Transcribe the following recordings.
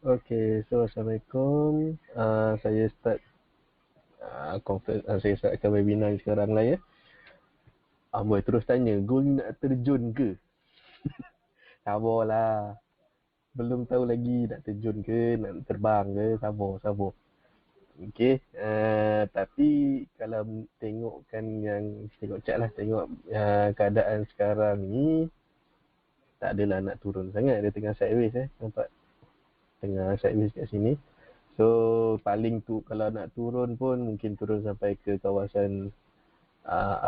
Okay, so Assalamualaikum. Saya start saya startkan webinar sekarang lah ya. Boleh terus tanya, goal ni nak terjun ke? Sabarlah. Belum tahu lagi nak terjun ke, nak terbang ke, sabar. Okay, tapi kalau tengokkan yang, tengok cat lah, tengok keadaan sekarang ni, tak adalah nak turun sangat. Dia tengah sideways nampak? Tengah sideways kat sini. So paling tu kalau nak turun pun mungkin turun sampai ke kawasan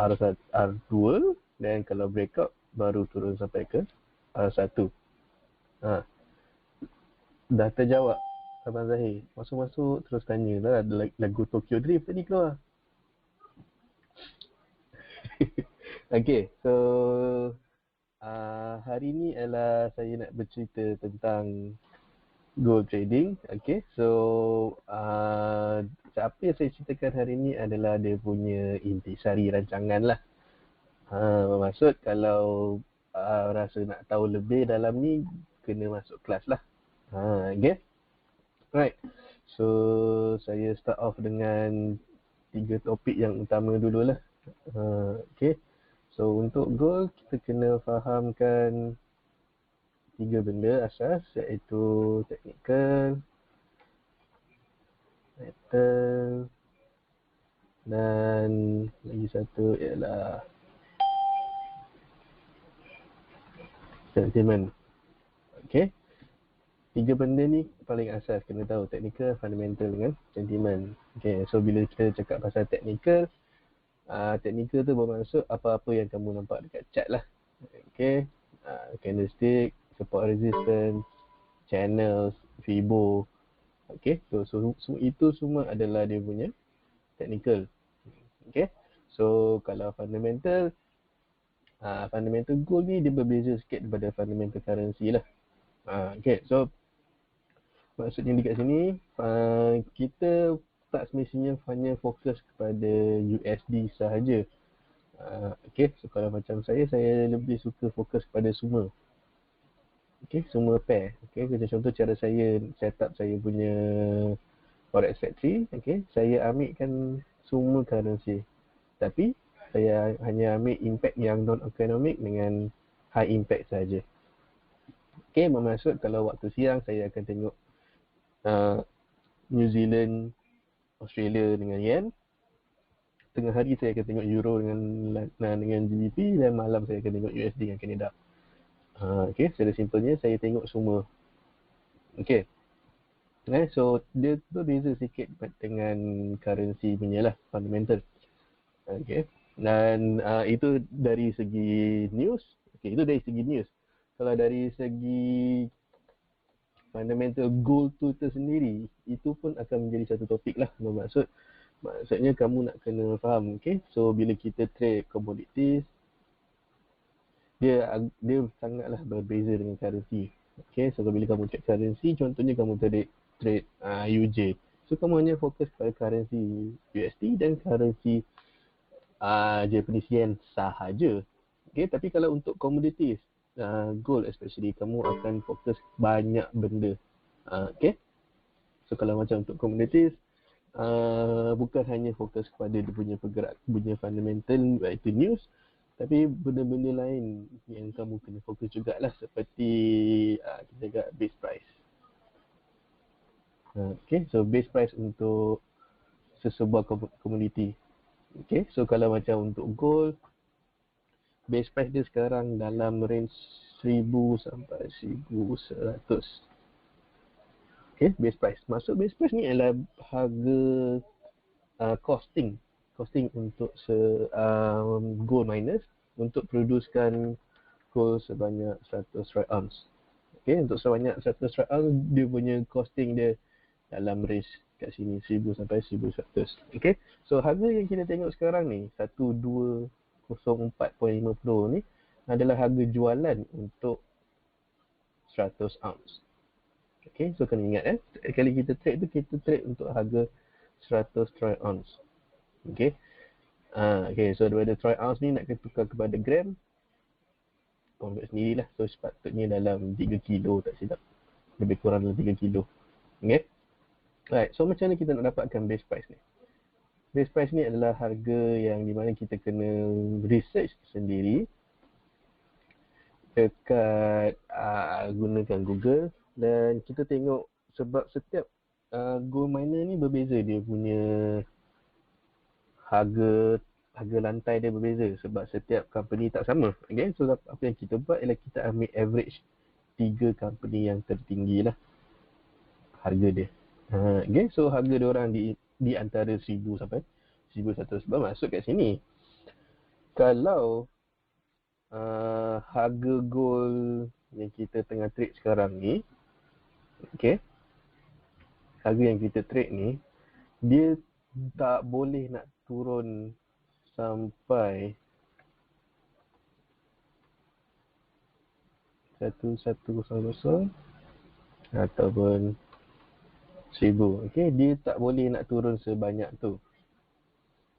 R1, R2, dan kalau breakout baru turun sampai ke R1. Ha, dah terjawab Abang Zahir. Masuk-masuk terus tanya lah, ada lagu Tokyo Drift tadi keluar. Okay, so hari ni adalah saya nak bercerita tentang gold trading. Okay, so apa yang saya ceritakan hari ni adalah dia punya intisari rancangan lah. Maksud kalau rasa nak tahu lebih dalam ni, kena masuk kelas lah. Okay, right. So saya start off dengan 3 topik yang utama dulu lah. Okay, so untuk gold kita kena fahamkan 3 benda asas, iaitu technical, metal, dan lagi satu ialah sentiment. Okay, 3 benda ni paling asas kena tahu, technical, fundamental dengan sentiment. Okay, so bila kita cakap pasal technical, technical tu bermaksud apa-apa yang kamu nampak dekat chart lah. Okay, candlestick, support resistance, channels, Fibo. Okay, so itu semua adalah dia punya technical. Okay, so kalau fundamental, fundamental gold ni dia berbeza sikit daripada fundamental currency lah. Okay, so maksudnya dekat sini kita tak semestinya hanya fokus kepada USD sahaja. Okay, so kalau macam saya lebih suka fokus kepada semua. Okay, semua pair. Okay, macam contoh cara saya set up saya punya Forex Factory. Okay, saya ambilkan semua currency. Tapi saya hanya ambil impact yang non-economic dengan high impact saja. Okay, bermaksud kalau waktu siang saya akan tengok New Zealand, Australia dengan Yen. Tengah hari saya akan tengok Euro dengan GBP, dan malam saya akan tengok USD dengan Canada. Okay, secara simpelnya saya tengok semua. Okay, so dia berbeza sikit dengan currency punya lah, fundamental. Okay, dan itu dari segi news. Okay, itu dari segi news. Kalau dari segi fundamental gold tu tersendiri, itu pun akan menjadi satu topik lah. Maksudnya kamu nak kena faham. Okay, so bila kita trade commodities, dia sangatlah berbeza dengan currency. Okay, so bila kamu trade currency, contohnya kamu trade UJ, so kamu hanya fokus pada currency USD dan currency Japanese Yen sahaja. Okay, tapi kalau untuk commodities, gold especially, kamu akan fokus banyak benda. Okay, so kalau macam untuk commodities, bukan hanya fokus kepada dia punya pergerak, punya fundamental iaitu news, tapi benda-benda lain yang kamu kena fokus jugalah, seperti kita cakap base price. Okay, so base price untuk sesebuah komoditi. Okay, so kalau macam untuk gold, base price dia sekarang dalam range 1000 sampai 1100. Okay, base price. Maksud base price ni adalah harga costing untuk gold miners untuk producekan gold sebanyak 100 troy ounce. Okay, untuk sebanyak 100 troy ounce, dia punya costing dia dalam range kat sini 1000 sampai 1100. Okay, so harga yang kita tengok sekarang ni 1204.50 ni adalah harga jualan untuk 100 ounce. Okay, so kena ingat kali kita trade tu, kita trade untuk harga 100 troy ounce. Okay, okay, so daripada troy ounce ni nak tukar kepada gram, convert sendirilah. So sepatutnya dalam 3 kilo, tak silap, lebih kurang dalam 3 kilo. Okay. Right, so macam mana kita nak dapatkan base price ni? Base price ni adalah harga yang di mana kita kena research sendiri dekat gunakan Google, dan kita tengok sebab setiap gold miner ni berbeza dia punya harga lantai dia berbeza sebab setiap company tak sama. Okay, so apa yang kita buat ialah kita ambil average 3 company yang tertinggi lah harga dia. Okay, so harga dia orang di antara 1000 sampai 1100. Bermaksud kat sini, kalau harga gold yang kita tengah trade sekarang ni, okay, harga yang kita trade ni, dia tak boleh nak turun sampai 1100 ataupun 1000. Okay, dia tak boleh nak turun sebanyak tu.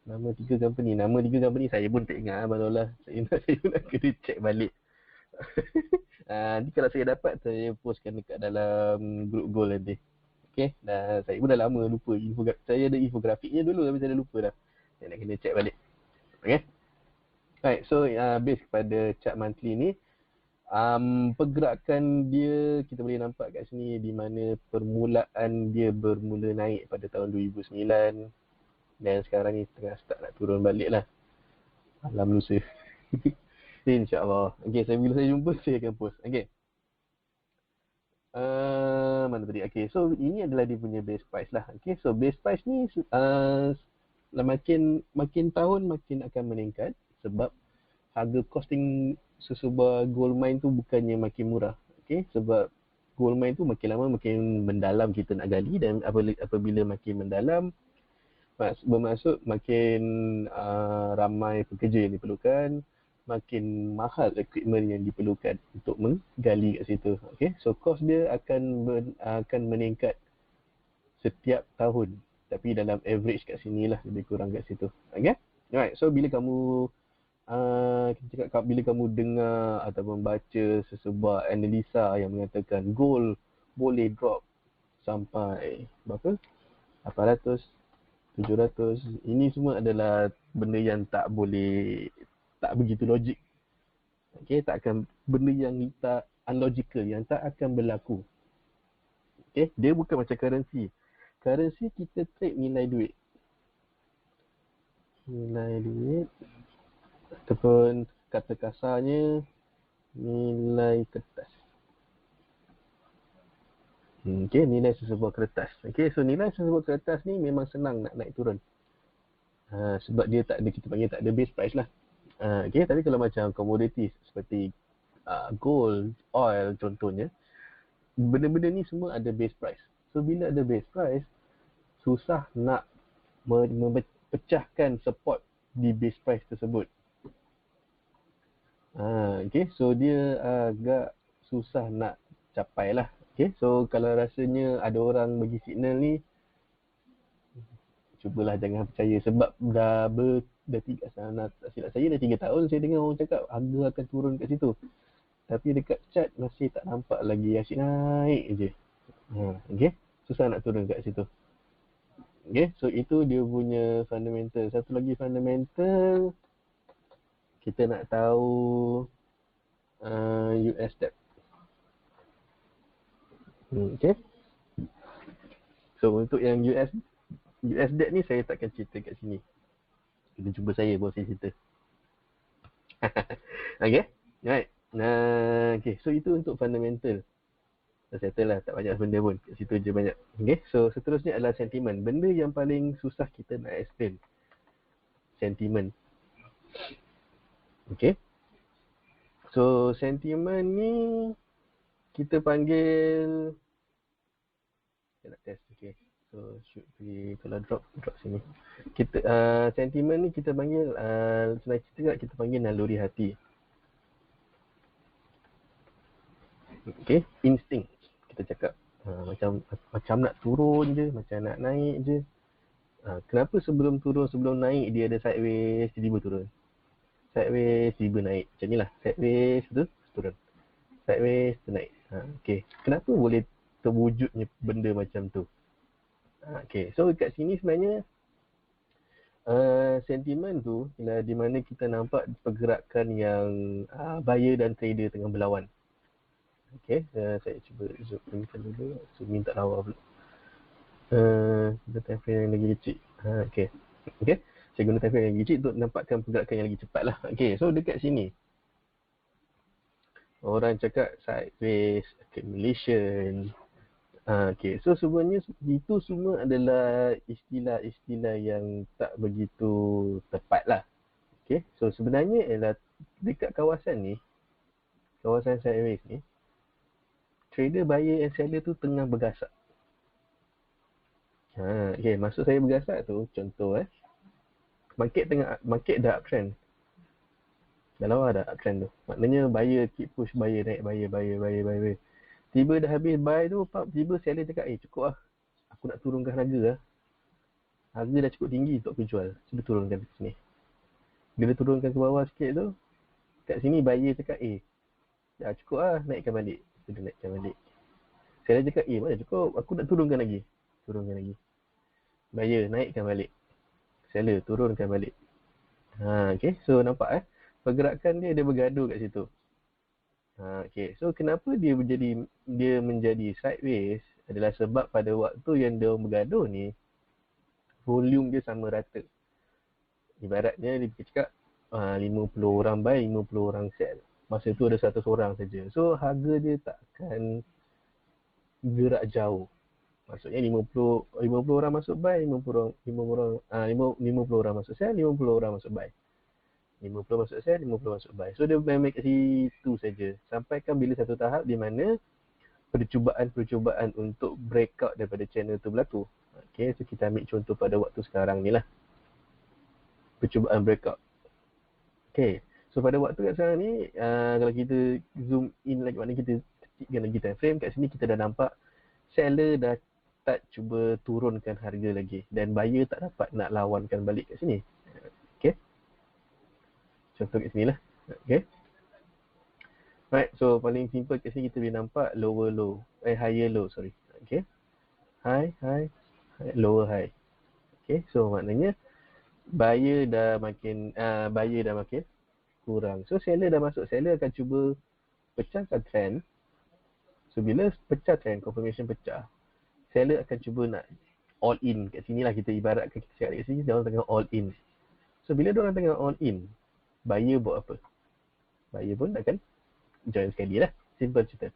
Nama 3 company saya pun tak ingat Abang. Saya nak kena check balik. Nanti kalau saya dapat, saya postkan dekat dalam group gold nanti. Okay, dan saya pun dah lama lupa. Saya ada infografiknya dulu tapi saya dah lupa dah. Saya nak kena check balik. Okay. Right, so base kepada chart monthly ni, pergerakan dia kita boleh nampak kat sini di mana permulaan dia bermula naik pada tahun 2009 dan sekarang ni tengah start nak turun balik lah. Alam lusa. InsyaAllah. Okay, bila saya jumpa, saya akan post. Okay. Mana tadi? Okay, so ini adalah dia punya base price lah. Okay, so base price ni makin tahun makin akan meningkat sebab harga costing sesebuah gold mine tu bukannya makin murah. Okay, sebab gold mine tu makin lama makin mendalam kita nak gali, dan apabila makin mendalam, bermaksud makin ramai pekerja yang diperlukan, makin mahal equipment yang diperlukan untuk menggali kat situ. Okay, so cost dia akan meningkat setiap tahun, tapi dalam average kat sini lah, lebih kurang kat situ. Okay, alright, so bila kamu kita cakap, bila kamu dengar atau membaca sesebuah analisa yang mengatakan gold boleh drop sampai berapa? 800, 700, ini semua adalah benda yang tak begitu logik. Okay, benda yang tak unlogical, yang tak akan berlaku. Okay, dia bukan macam currency. Currency kita trade nilai duit. Ataupun kata kasarnya nilai kertas. Okay, nilai sesebuah kertas. Okay, so nilai sesebuah kertas ni memang senang nak naik turun. Sebab dia kita panggil tak ada base price lah. Okay, tapi kalau macam commodities seperti gold, oil contohnya, benda-benda ni semua ada base price. So bila ada base price, susah nak pecahkan support di base price tersebut. Okay, so dia agak susah nak capai lah. Okay, so kalau rasanya ada orang bagi signal ni, cubalah jangan percaya sebab dah 3 tahun saya dengar orang cakap harga akan turun kat situ. Tapi dekat chart masih tak nampak lagi, asyik naik je. Okay, susah nak turun kat situ. Okay, so itu dia punya fundamental. Satu lagi fundamental, kita nak tahu US debt. Okay, so untuk yang US debt ni saya takkan cerita kat sini. Kita jumpa saya baru saya cerita. Okay, right. Okay, so itu untuk fundamental. Dah settle lah, tak banyak benda pun. Kat situ je banyak. Okay, so seterusnya adalah sentiment. Benda yang paling susah kita nak explain. Sentiment. Okay, so sentiment ni kita panggil, saya nak test. Okay, so should be, kalau drop sini. Kita sentiment ni kita panggil, senang cerita kita panggil naluri hati. Okay, insting kita cakap. Macam nak turun je, macam nak naik je. Kenapa sebelum turun, sebelum naik dia ada sideways, tiba-tiba turun. Sideways, tiba naik. Macam ni lah. Sideways tu turun. Sideways tu naik. Okay, kenapa boleh terwujudnya benda macam tu. Okay, so kat sini sebenarnya sentimen tu ialah di mana kita nampak pergerakan yang buyer dan trader tengah berlawan. Okay, saya cuba zoom in dulu. Zoom in tak lawa pula. Kita time frame yang lagi kecil. Okay. Okay, saya guna time frame yang lagi kecil untuk nampakkan pergerakan yang lagi cepat lah. Okay, so dekat sini orang cakap sideways, accumulation. Okay, so sebenarnya itu semua adalah istilah-istilah yang tak begitu tepat lah. Okay, so sebenarnya ialah dekat kawasan ni, kawasan sideways ni, trader buyer and seller tu tengah bergasak. Okay, maksud saya bergasak tu, contoh market dah uptrend. Dah lawa dah uptrend tu. Maknanya buyer keep push buyer naik, buyer. Tiba dah habis buy tu, tiba seller cakap, cukup lah. Aku nak turunkan harga lah. Harga dah cukup tinggi untuk aku jual. Cuba turunkan ke sini. Bila turunkan ke bawah sikit tu, kat sini buyer cakap, dah cukup lah, naikkan balik. Dia naikkan balik. Seller cakap, mana cukup, aku nak turunkan lagi. Turunkan lagi. Buyer naikkan balik. Seller turunkan balik. Okay, so nampak pergerakan dia bergaduh kat situ. Okay, so kenapa dia menjadi sideways adalah sebab pada waktu yang dia bergaduh ni, volume dia sama rata. Ibaratnya dia cakap 50 orang buy, 50 orang sell. Masa tu ada 100 orang saja. So harga dia tak akan gerak jauh. Maksudnya 50 orang masuk buy, 50 orang masuk sell, 50 orang masuk buy. 50 masuk sell, 50 masuk buy. So dia main kat situ saja. Sampaikan bila satu tahap di mana percubaan untuk breakout daripada channel tu berlaku. Okay, so kita ambil contoh pada waktu sekarang ni lah. Percubaan breakout. Okay, so pada waktu kat sekarang ni, kalau kita zoom in lagi, maknanya kita kecilkan lagi time frame, kat sini kita dah nampak seller dah tak cuba turunkan harga lagi dan buyer tak dapat nak lawankan balik kat sini. Okay, contoh kat sini lah. Okay, right, so paling simple kat sini kita boleh nampak higher low, sorry. Okay, high, lower high. Okay, so maknanya buyer dah makin kurang. So seller dah masuk, seller akan cuba pecahkan trend. So bila pecah trend, confirmation pecah, seller akan cuba nak all in. Kat sini lah kita ibaratkan, kita cakap kat sini dia orang tengah all in. So bila dia orang tengah all in, buyer buat apa? Buyer pun akan join sekali lah. Simple cerita.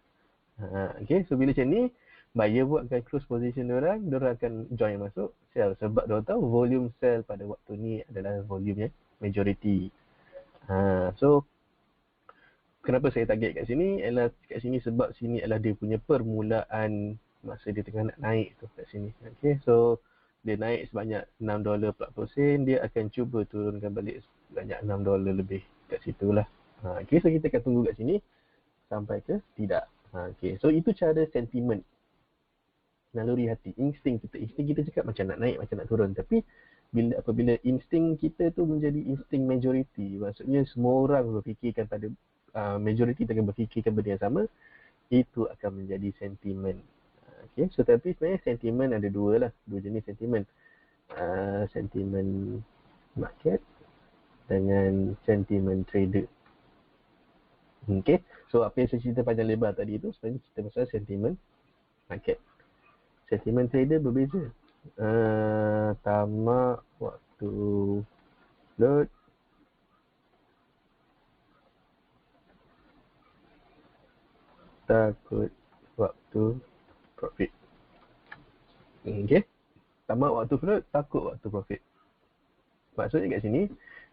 Okay, so bila macam ni, buyer akan close position dia orang akan join masuk sell. Sebab dia orang tahu volume sell pada waktu ni adalah volume yang majority. So kenapa saya target kat sini? Kat sini sebab sini adalah dia punya permulaan masa dia tengah nak naik tu kat sini. Okay, so dia naik sebanyak $6.40, dia akan cuba turunkan balik sebanyak $6 lebih kat situ lah. Okay, so kita akan tunggu kat sini sampai ke tidak. Okay, so itu cara sentimen, naluri hati, insting kita cakap macam nak naik, macam nak turun. Tapi apabila insting kita tu menjadi insting majority, maksudnya semua orang berfikirkan pada majority tengah berfikirkan benda yang sama, itu akan menjadi sentimen. Okay, so tapi sebenarnya sentimen ada dua jenis sentimen. Sentimen market dengan sentimen trader. Okay, so apa yang saya cerita panjang lebar tadi itu sebenarnya cerita pasal sentimen market. Sentimen trader berbeza. Tamak waktu load, takut waktu profit. Okay, tamak waktu float, takut waktu profit. Maksudnya kat sini,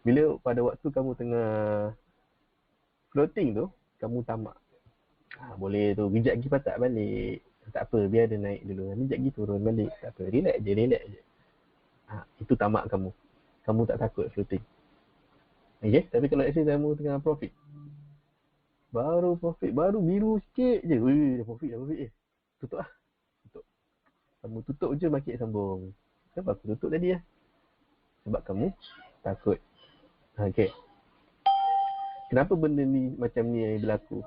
bila pada waktu kamu tengah floating tu, kamu tamak. Boleh tu, kejap lagi patah balik. Tak apa, biar dia naik dulu. Nanti kejap lagi turun balik. Tak apa, relax je. Itu tamak kamu. Kamu tak takut floating. Okay, tapi kalau kamu tengah profit, baru biru sikit je. Dah profit. Tutup lah. Kamu tutup je, market sambung. Kenapa aku tutup tadi lah? Sebab kamu takut. Okay. Kenapa benda ni macam ni yang berlaku?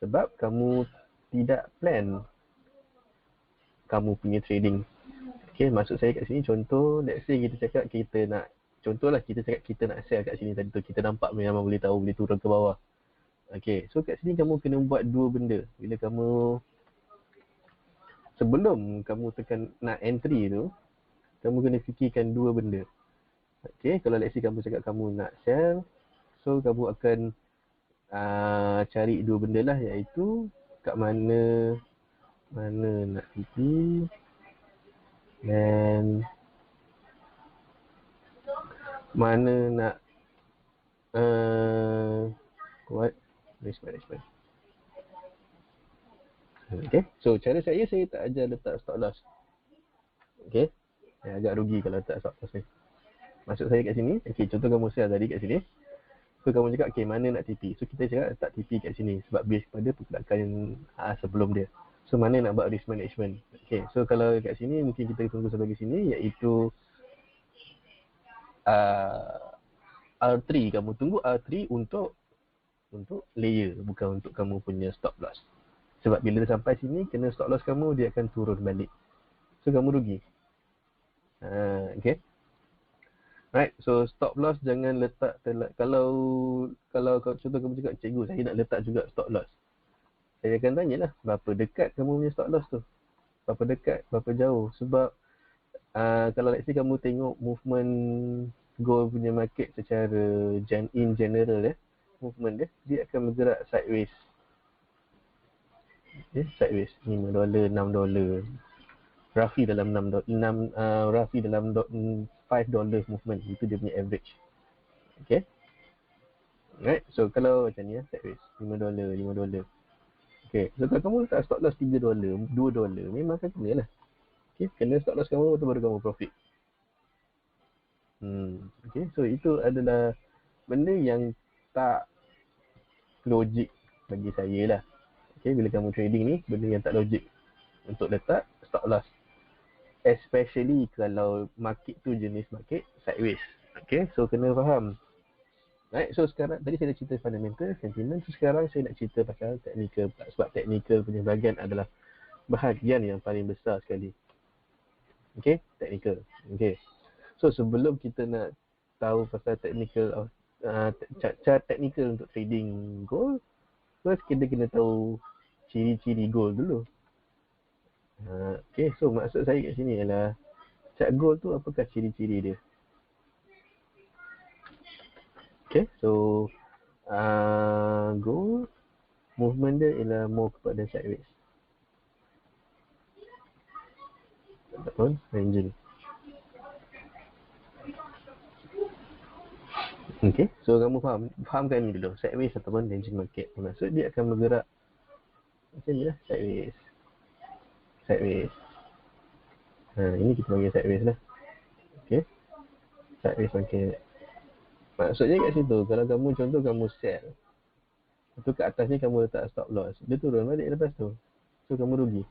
Sebab kamu tidak plan kamu punya trading. Okay, maksud saya kat sini contoh, let's say kita cakap kita nak, contohlah kita cakap kita nak sell kat sini tadi tu, kita nampak memang boleh tahu boleh turun ke bawah. Okay, so kat sini kamu kena buat dua benda. Bila kamu, sebelum kamu tekan nak entry tu, kamu kena fikirkan dua benda. Okay, kalau let's say kamu cakap kamu nak sell, so kamu akan cari dua benda lah, iaitu kat mana nak TP dan mana nak what risk management. Okay, so cara saya tak ajar letak stop loss. Okay, agak rugi kalau letak stop loss ni. Maksud saya kat sini, okay, contoh kamu sell tadi kat sini, so kamu cakap okay mana nak TP, so kita cakap letak TP kat sini sebab base pada pergerakan sebelum dia. So mana nak buat risk management. Okay, so kalau kat sini mungkin kita tunggu sampai ke sini, iaitu R3, kamu tunggu R3 untuk layer, bukan untuk kamu punya stop loss. Sebab bila dia sampai sini, kena stop loss kamu, dia akan turun balik. So kamu rugi. Okay. Right, so stop loss jangan letak kalau contoh kamu cakap, cikgu saya nak letak juga stop loss. Saya akan tanyalah, berapa dekat kamu punya stop loss tu? Berapa dekat, berapa jauh? Sebab kalau let's say kamu tengok movement gold punya market secara in general movement dia akan bergerak sideways. Okay, sideways $5, $6. Roughly dalam roughly dalam $5 movement, itu dia punya average. Okay. Right, so kalau macam ni sideways $5, $5. Okay, so kalau kamu letak stop loss $3, $2, memang akan kena lah. Okay, kena stop loss kamu tu baru kamu profit. Okay, so itu adalah benda yang tak logik bagi saya lah. Okay, bila kamu trading ni, benda yang tak logik untuk letak stop loss. Especially kalau market tu jenis market sideways. Okay, so kena faham. Right, so sekarang tadi saya dah cerita fundamental, sentiment. So sekarang saya nak cerita pasal technical, sebab technical punya bahagian adalah bahagian yang paling besar sekali. Okay, technical. Okay, so sebelum kita nak tahu pasal technical, cara technical untuk trading gold, first kita kena tahu ciri-ciri gold dulu. Okay, so maksud saya kat sini ialah chart gold tu apakah ciri-ciri dia. Okay, so gold movement dia ialah more kepada sideways ataupun ranging. Okay, so kamu fahamkan ni dulu, sideways ataupun ranging market. Maksud dia akan bergerak macam ni lah, sideways. Ini kita panggil sideways lah. Okay, sideways market. Maksudnya kat situ, kalau kamu contoh kamu sell, itu kat atas ni kamu letak stop loss, dia turun balik lepas tu, so kamu rugi.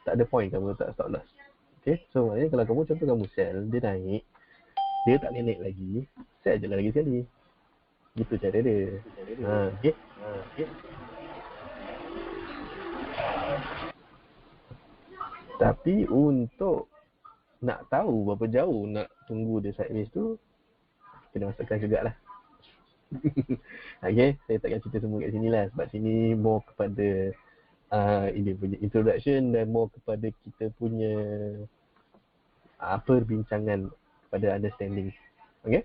Tak ada point kamu letak stop loss. Okay, so maknanya kalau kamu contoh kamu sell, dia naik, dia tak naik lagi, sell je lah lagi sekali. Gitu cara dia. Okay. Tapi untuk nak tahu berapa jauh nak tunggu dia sideways tu, kena masukkan jugalah. Okay, saya takkan cerita semua kat sini lah, sebab sini more kepada ini punya introduction dan more kepada kita punya perbincangan kepada understanding. Okay,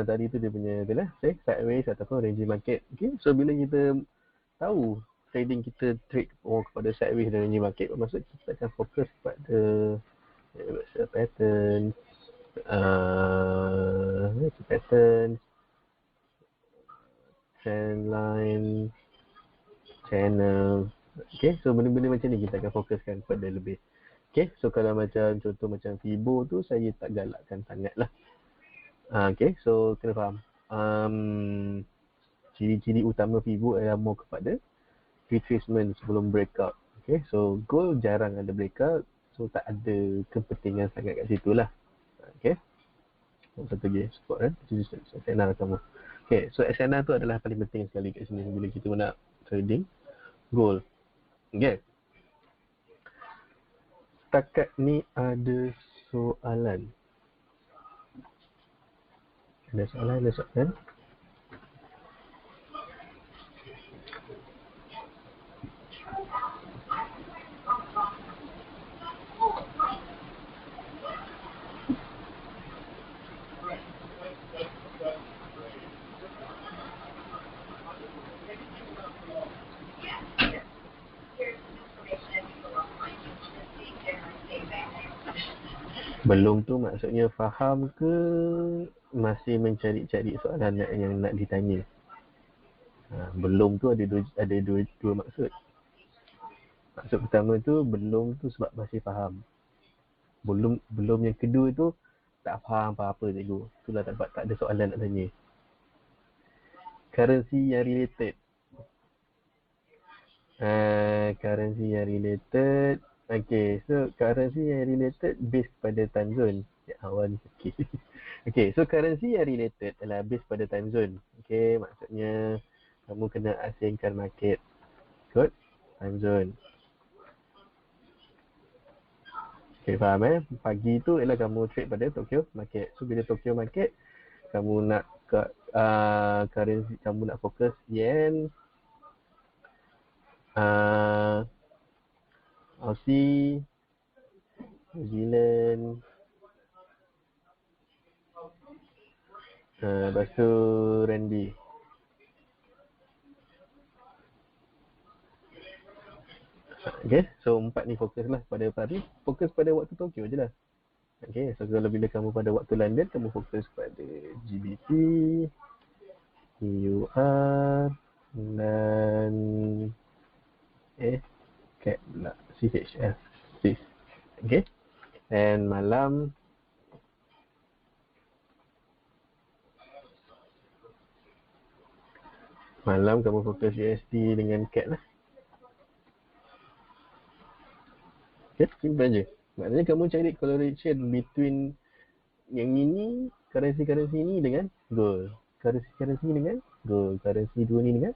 tadi tu dia punya itulah, sideways ataupun ranging market. Okay, so bila kita tahu trading kita trade more kepada sideways dan ranging market, maksud kita akan fokus kepada pattern, trend line, channel. Okay, so benda-benda macam ni kita akan fokuskan kepada lebih. Okay, so kalau macam contoh macam Fibo tu, saya tak galakkan sangat lah. Okay, so kena faham. Ciri-ciri utama Fibo adalah more kepada retracement sebelum breakout. Okay, so gold jarang ada breakout, so tak ada kepentingan sangat kat situ lah. Okay, satu lagi support SNR kamu. Okay, so SNR tu adalah paling penting sekali kat sini bila kita nak trading gold. Okay, setakat ni ada soalan? Ada soalan? Belum tu maksudnya faham ke masih mencari-cari soalan yang nak ditanya? Belum tu ada dua maksud. Maksud pertama tu belum tu sebab masih faham. Belum yang kedua tu tak faham apa-apa cikgu. Itulah tak ada soalan nak tanya. Currency yang related. Currency yang related. Okay, so currency yang related based pada time zone. Awal ni okay. Okay, so currency yang related adalah based pada time zone. Okay, maksudnya kamu kena asingkan market ikut time zone. Okay, faham Pagi tu ialah kamu trade pada Tokyo market. So bila Tokyo market, kamu nak currency, kamu nak fokus yen, Aussie, New Zealand, lepas tu Renminbi. Okay, so 4 ni fokus lah pada hari. Fokus pada waktu Tokyo je lah. Okay, so kalau bila kamu pada waktu London, kamu fokus pada GBP, EUR dan CAD pula, CHF. Okay, and malam kamu fokus USD dengan CAD lah. Okay, simple je. Maknanya kamu cari correlation between yang ini, currency ni dengan gold. Currency dengan gold. Currency dua ni dengan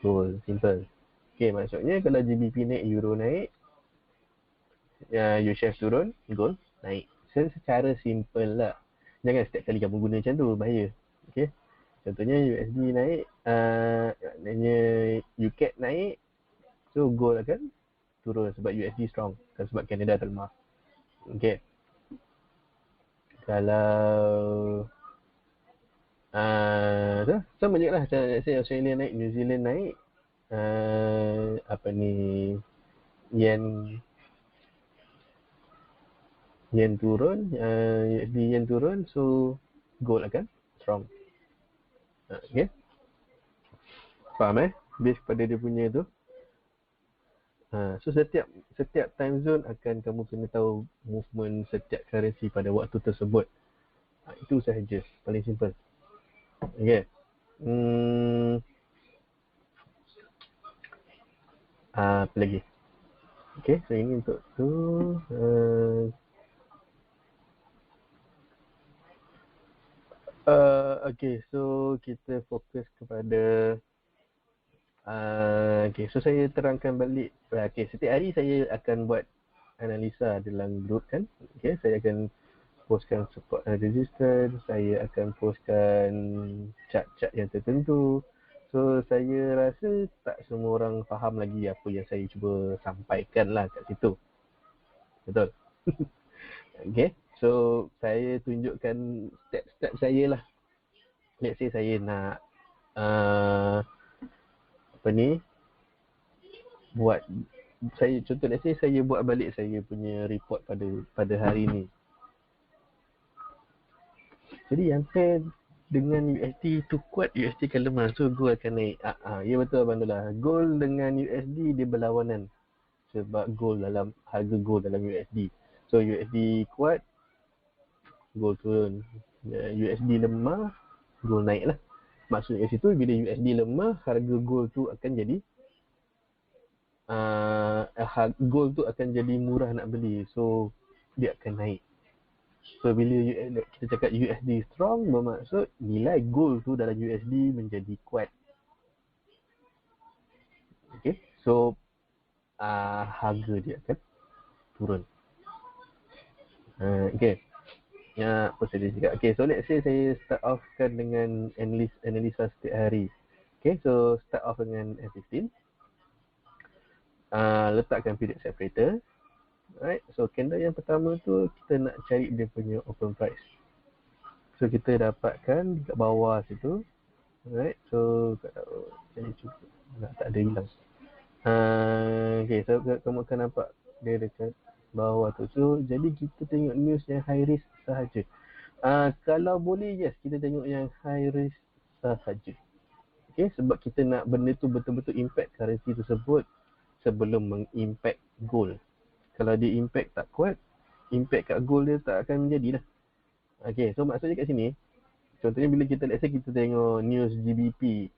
gold. Simple. Okay, maksudnya kalau GBP naik, Euro naik, USD turun, gold naik. So, secara simple lah. Jangan setiap kali kamu guna macam tu, bahaya. Okay. Contohnya USD naik, maknanya UCAD naik, so gold akan turun sebab USD strong, kan sebab Canada terlemah. Okay. Kalau sama je lah. Let's say Australia naik, New Zealand naik, yen turun, USD yen turun, so gold akan strong. Okay. Faham Base pada dia punya tu. So setiap time zone akan kamu kena tahu movement setiap currency pada waktu tersebut. Itu sahaja, paling simple. Okay. Apa lagi? Okay, so ini untuk tu. Okay, so kita fokus kepada okay, so saya terangkan balik. Okay, setiap hari saya akan buat analisa dalam group kan. Okay, saya akan postkan support and resistance, saya akan postkan chart-chart yang tertentu. So saya rasa tak semua orang faham lagi apa yang saya cuba sampaikan lah kat situ. Betul? Okay, so saya tunjukkan step-step saya lah. Let's say saya nak buat, saya contoh let's say saya buat balik saya punya report pada hari ni. Jadi yang pair dengan USD tu kuat, USD akan lemah, so gold akan naik. Ya betul Abang Dullah. Gold dengan USD dia berlawanan. Sebab harga gold dalam USD. So USD kuat, gold turun. USD lemah, gold naik lah. Maksudnya situ bila USD lemah, harga gold tu akan jadi gold tu akan jadi murah nak beli. So dia akan naik. So bila kita cakap USD strong, bermaksud nilai gold tu dalam USD menjadi kuat. Okay, so harga dia akan turun. Okay. Ya, apa saya cakap. Okay, so let's say saya start off kan dengan analisa setiap hari. Okay, so start off dengan F15. Letakkan period separator. Alright, so candle yang pertama tu kita nak cari dia punya open price. So kita dapatkan dekat bawah situ. Alright, so jadi cuba tak ada hilang. Okay, so kamu akan nampak dia dekat bawah tu. So jadi kita tengok news yang high risk sahaja. Kalau boleh, yes, kita tengok yang high risk sahaja. Okay, sebab kita nak benda tu betul-betul impact currency tersebut sebelum mengimpact gold. Kalau dia impact tak kuat, impact kat gold dia tak akan menjadi lah. Okay, so maksudnya kat sini, contohnya bila kita, let's say kita tengok news GBP.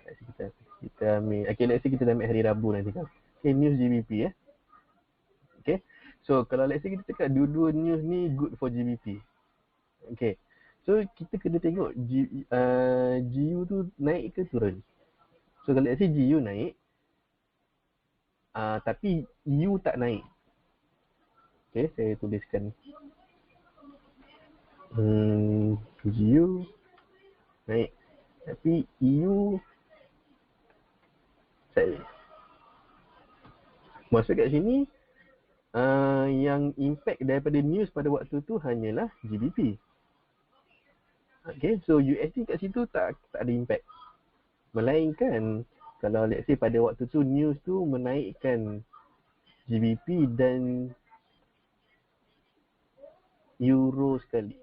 Let's say kita ambil, okay, let's say kita ambil hari Rabu nanti kan. Okay, news GBP Okay, so kalau let's say kita cakap dua-dua news ni good for GBP. Okay, so kita kena tengok GU tu naik ke turun. So kalau let's say GU naik, tapi U tak naik. Okay, saya tuliskan GU naik, tapi EU sideways. Maksud kat sini, yang impact daripada news pada waktu tu hanyalah GBP. Okay, so USD kat situ tak ada impact. Melainkan kalau let's say pada waktu tu news tu menaikkan GBP dan euro sekali.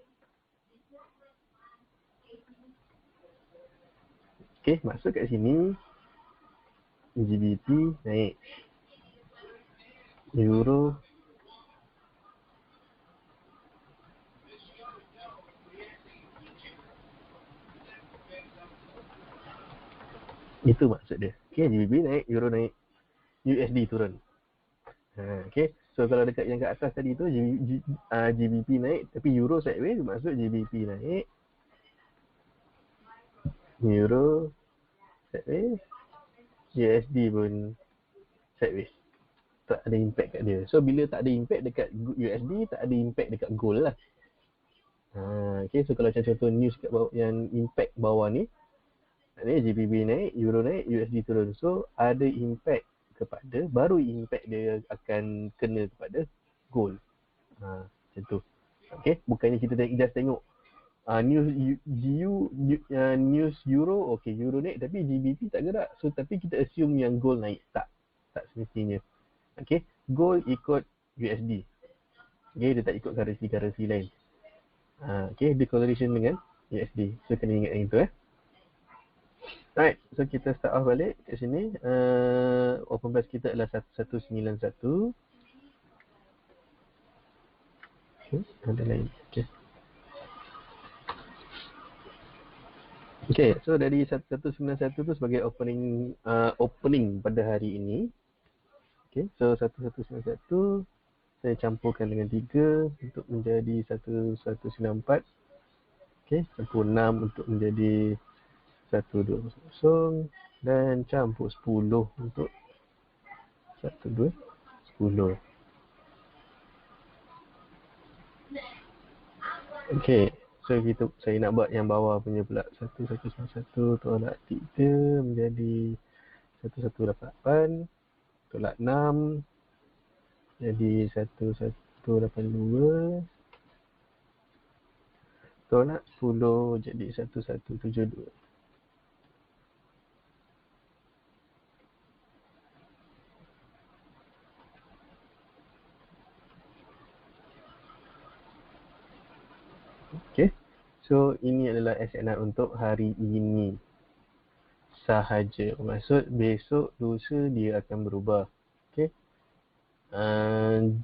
Okay, maksud kat sini GBP naik, euro itu maksud dia. Okay, GBP naik, euro naik, USD turun. Okay, so kalau dekat yang kat atas tadi tu GBP naik tapi euro sideways, maksud GBP naik, euro sideways, USD pun sideways. Tak ada impact kat dia. So bila tak ada impact dekat USD, tak ada impact dekat gold lah. Okay, so kalau contoh news kat bawah, yang impact bawah ni, GBP naik, euro naik, USD turun. So ada impact kepada, baru impact dia akan kena kepada gold. Macam tu. Okay, bukannya kita just tengok news GU, news euro, okay, euro naik tapi GBP tak gerak. So tapi kita assume yang gold naik. Tak semestinya. Okay, gold ikut USD. Okay, dia tak ikut currency lain. Okay, dia correlation dengan USD. So kena ingat yang itu Alright, so kita start off balik kat sini. Open price kita adalah 1191. Okay, ada lain. Okay, so dari 1191 tu sebagai opening pada hari ini. Okay, so 1191 saya campurkan dengan 3 untuk menjadi 1194. Okay, campur 6 untuk menjadi 1200 dan campur 10 untuk 1210. Okay, so saya nak buat yang bawah punya pula. 1191 tolak 3 menjadi 1188, tolak 6 jadi 1182, tolak 10 jadi 1172. Okay, so ini adalah SNR untuk hari ini sahaja. Maksud besok, lusa dia akan berubah. Okay,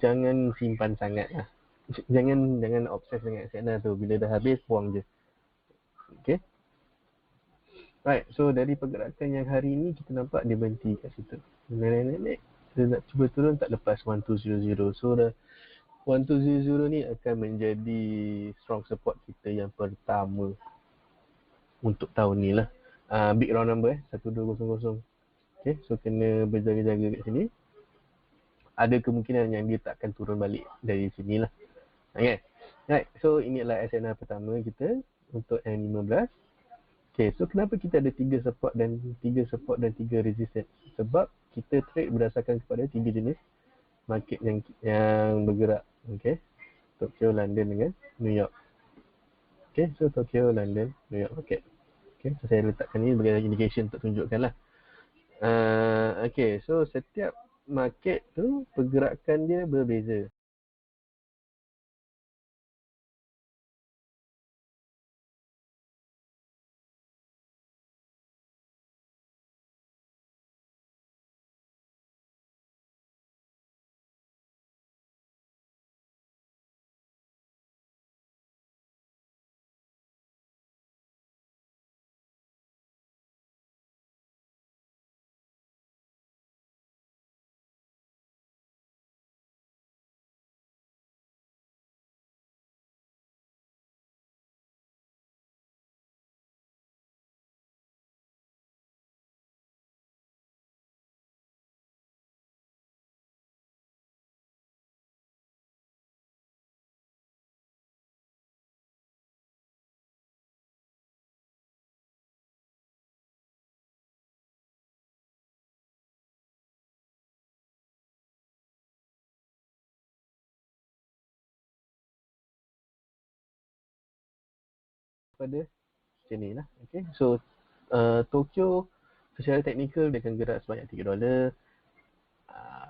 jangan simpan sangat lah. Jangan obses dengan SNR tu. Bila dah habis, buang je. Okay, right, so dari pergerakan yang hari ini kita nampak dia berhenti kat situ. Naik. Kita nak cuba turun tak lepas 1200. So dah 1200 ni akan menjadi strong support kita yang pertama untuk tahun ni lah. Big round number 1200. Okay, so kena berjaga-jaga kat sini. Ada kemungkinan yang dia tak akan turun balik dari sini lah. Okay. Right. So ini adalah SNR pertama kita untuk M15. Okay, so kenapa kita ada 3 support dan 3 resistance? Sebab kita trade berdasarkan kepada 3 jenis market yang bergerak. Okay. Tokyo, London dengan New York. Okay, so Tokyo, London, New York market. Okay, so saya letakkan ni sebagai indication untuk tunjukkan lah. Okay, so setiap market tu pergerakan dia berbeza. Pada macam ni lah. Okay, so Tokyo secara teknikal dia akan gerak sebanyak $3.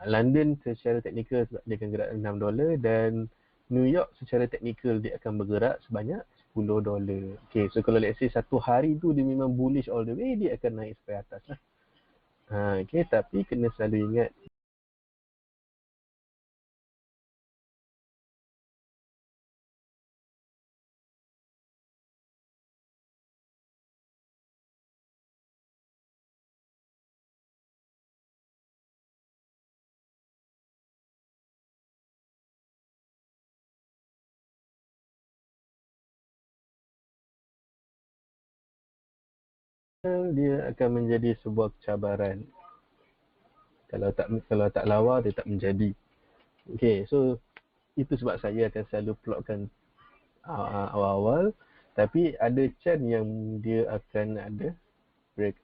London secara teknikal dia akan gerak $6 dan New York secara teknikal dia akan bergerak sebanyak $10. Okay, so kalau let's say satu hari tu dia memang bullish all the way, dia akan naik sampai atas lah. Okay, tapi kena selalu ingat dia akan menjadi sebuah cabaran. Kalau tak lawa dia tak menjadi. Okay, so itu sebab saya akan selalu plotkan awal-awal, tapi ada chance yang dia akan ada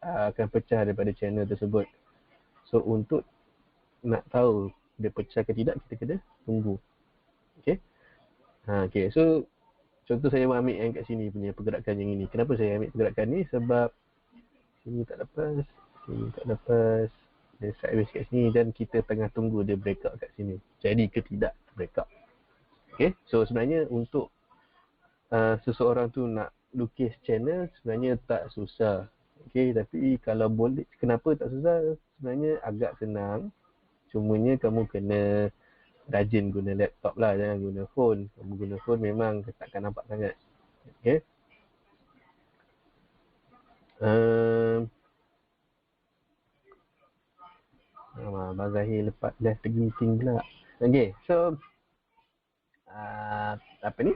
akan pecah daripada channel tersebut. So untuk nak tahu dia pecah ke tidak, kita kena tunggu. Okay. Okay, so contoh saya ambil yang kat sini punya pergerakan yang ini. Kenapa saya ambil pergerakan ni? Sebab sini tak lepas, sini tak lepas, dia sideways kat sini dan kita tengah tunggu dia breakout kat sini. Jadi ke tidak breakout. Okay, so sebenarnya untuk seseorang tu nak lukis channel sebenarnya tak susah. Okay, tapi kalau boleh, kenapa tak susah? Sebenarnya agak senang. Cumanya kamu kena rajin guna laptop lah, jangan guna phone. Kamu guna phone memang takkan nampak sangat. Okay. Abang Zahir lepas dah pergi meeting pula. Okay, so apa ni?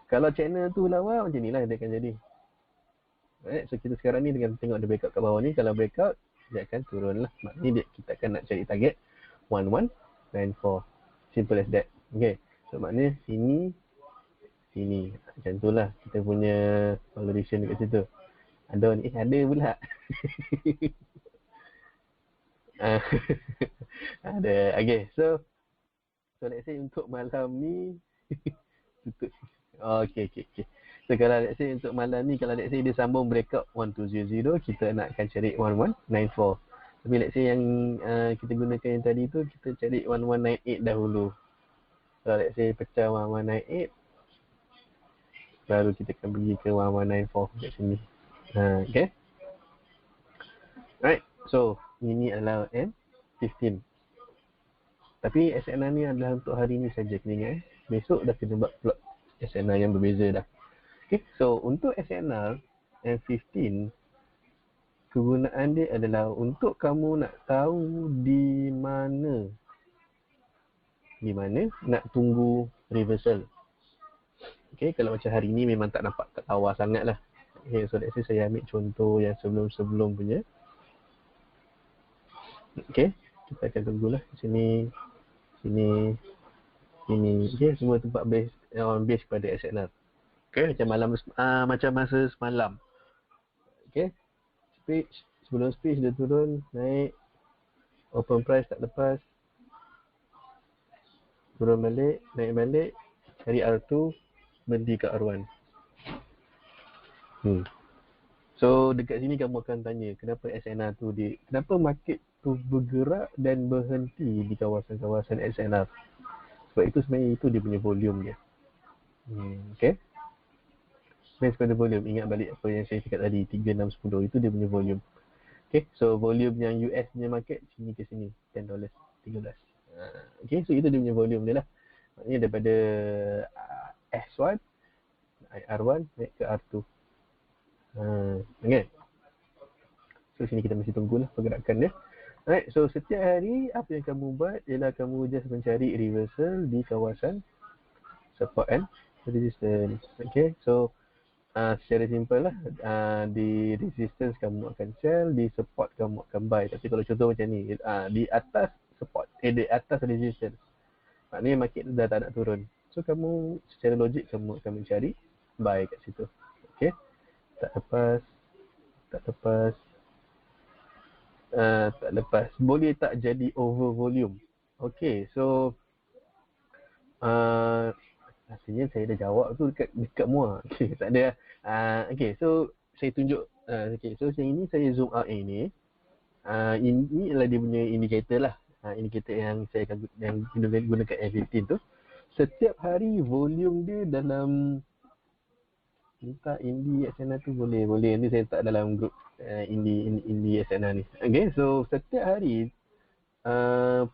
Kalau channel tu lawa macam ni lah dia akan jadi. Alright, so kita sekarang ni dengan tengok dia breakout kat bawah ni. Kalau breakout, dia akan turun lah. Maknanya kita akan nak cari target 1194. Simple as that. Okay, so maknanya sini, sini. Macam tu lah kita punya valuation dekat situ. Ada ni, ada pula. Ada. Okay, so let's say untuk malam ni tutup. Okay. So kalau let's say untuk malam ni, kalau let's say dia sambung breakout 1200, kita nak akan cari 1194. Tapi let's say yang kita gunakan yang tadi tu, kita cari 1198 dahulu. Kalau let's say pecah 1198, baru kita akan pergi ke 1194 kat sini. Okay. Alright, so ini adalah M15. Tapi SNR ni adalah untuk hari ni saja, kena ingat. Besok dah kena buat plot SNR yang berbeza dah. Okay, so untuk SNR M15, kegunaan dia adalah untuk kamu nak tahu di mana nak tunggu reversal. Okay, kalau macam hari ni memang tak nampak kat bawah sangat lah. Okay, so let's say saya ambil contoh yang sebelum-sebelum punya. Okay, kita akan tunggulah sini, sini, sini. Okay, semua tempat base on base pada SNR. Okay, macam masa semalam. Okay, sebelum speech dia turun, naik, open price tak lepas, turun balik, naik balik, cari R2, berhenti kat R1. So dekat sini kamu akan tanya kenapa SNR tu kenapa market tu bergerak dan berhenti di kawasan-kawasan SNR. Sebab itu sebenarnya itu dia punya volume dia. Okay. Based pada volume, ingat balik apa yang saya cakap tadi, 3, 6, 10, itu dia punya volume. Okay, so volume yang US punya market sini ke sini, $10, 13. Okay, so itu dia punya volume dia lah. Maknanya daripada S1, R1 naik ke R2. Okay. So sini kita mesti tunggulah pergerakan dia. Alright, so setiap hari apa yang kamu buat ialah kamu just mencari reversal di kawasan support and resistance. Okay, so secara simple lah, di resistance kamu akan sell, di support kamu akan buy. Tapi kalau contoh macam ni, di atas support, di atas resistance, maknanya market dah tak nak turun. So kamu secara logik kamu akan mencari buy kat situ. Okay, tak lepas, boleh tak jadi over volume. Okay, so rasanya saya dah jawab tu dekat muar. Okay, tak ada. Okay, so saya tunjuk. Okay, so yang ini saya zoom out ini. Ini adalah dia punya indicator lah. Indicator yang saya akan gunakan F15 tu. Setiap hari volume dia dalam, minta Indie SNR tu boleh. Nanti saya letak dalam grup Indie SNR ni. Okay, so setiap hari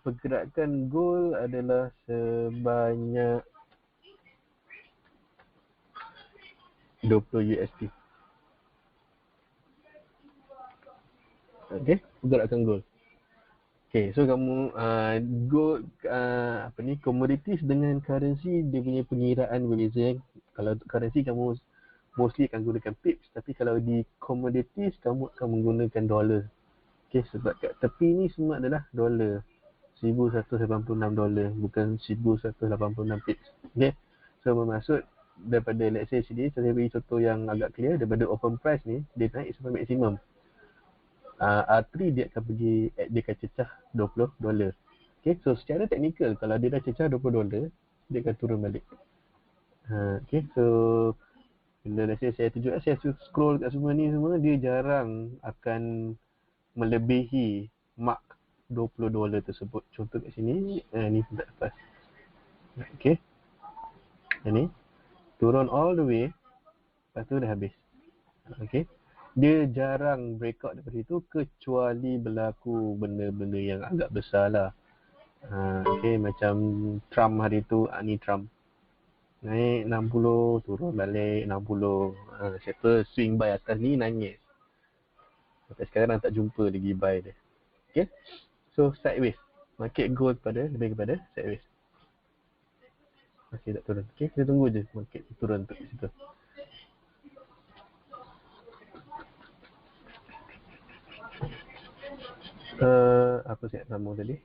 pergerakan gold adalah sebanyak 20 USD. Okay, pergerakan gold. Okay, so kamu gold, commodities dengan currency dia punya pengiraan berbeza. Kalau currency kamu mostly akan gunakan pips, tapi kalau di commodities kamu akan menggunakan dollar. Okay, sebab kat tepi ni semua adalah dollar. $1,186, bukan 1,186 pips. Okay, so bermaksud daripada let's say sini, saya beri contoh yang agak clear, daripada open price ni dia naik sampai maksimum. R3 dia akan cecah $20. Okay, so secara teknikal kalau dia dah cecah $20, dia akan turun balik. Okay, so bila let's say saya tunjuk, saya scroll kat semua ni semua, dia jarang akan melebihi mark $20 tersebut. Contoh kat sini, ni pun tak lepas. Okay, ni turun all the way, lepas tu dah habis. Okay, dia jarang breakout daripada situ kecuali berlaku benda-benda yang agak besar lah. Okay, macam Trump hari tu, ni Trump naik 60, turun balik 60. Siapa swing buy atas ni nangis. Sampai sekarang tak jumpa lagi buy dia. Okay, so sideways, market go lebih kepada sideways. Masih tak turun. Okay, kita tunggu je market turun untuk situ. Apa saya nak sambung tadi?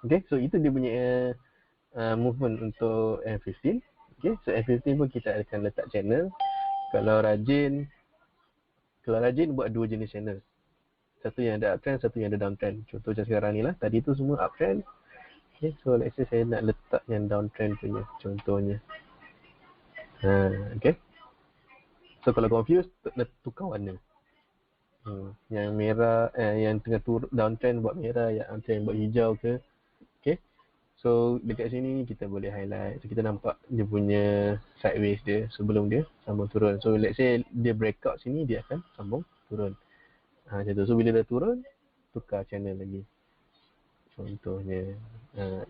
Okay, so itu dia punya movement untuk F15. Okay, so F15 pun kita akan letak channel. Kalau rajin buat dua jenis channel. Satu yang ada uptrend, satu yang ada downtrend. Contoh macam sekarang ni lah, tadi tu semua uptrend. Okay, so let's say saya nak letak yang downtrend punya, contohnya. Okay, so kalau confused, tukar warna. Yang merah, yang tengah downtrend buat merah, yang uptrend buat hijau ke. Okay, so dekat sini kita boleh highlight. So kita nampak dia punya sideways dia sebelum dia sambung turun. So let's say dia breakout sini, dia akan sambung turun. Macam tu. So bila dah turun, tukar channel lagi. Contohnya.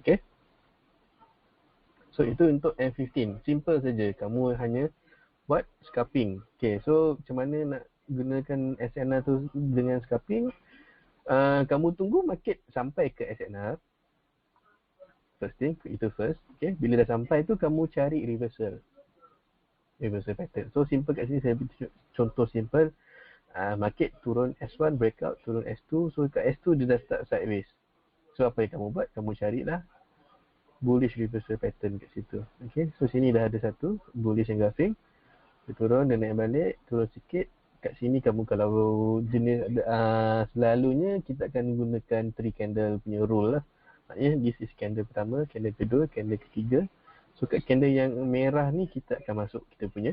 Okay, so itu untuk M15. Simple saja. Kamu hanya buat scalping. Okay, so macam mana nak gunakan SNR tu dengan scalping? Kamu tunggu market sampai ke SNR. First thing, itu first. Okay, bila dah sampai tu kamu cari reversal pattern. So simple kat sini saya tunjuk contoh simple. Market turun S1, breakout, turun S2. So kat S2 dia dah start sideways. So apa yang kamu buat? Kamu carilah bullish reversal pattern kat situ. Okay, so sini dah ada satu bullish engulfing. Dia turun, dia naik balik, turun sikit. Kat sini kamu kalau jenis selalunya kita akan gunakan 3 candle punya rule lah. Maknanya this is candle pertama, candle kedua, candle ketiga. So kat candle yang merah ni kita akan masuk kita punya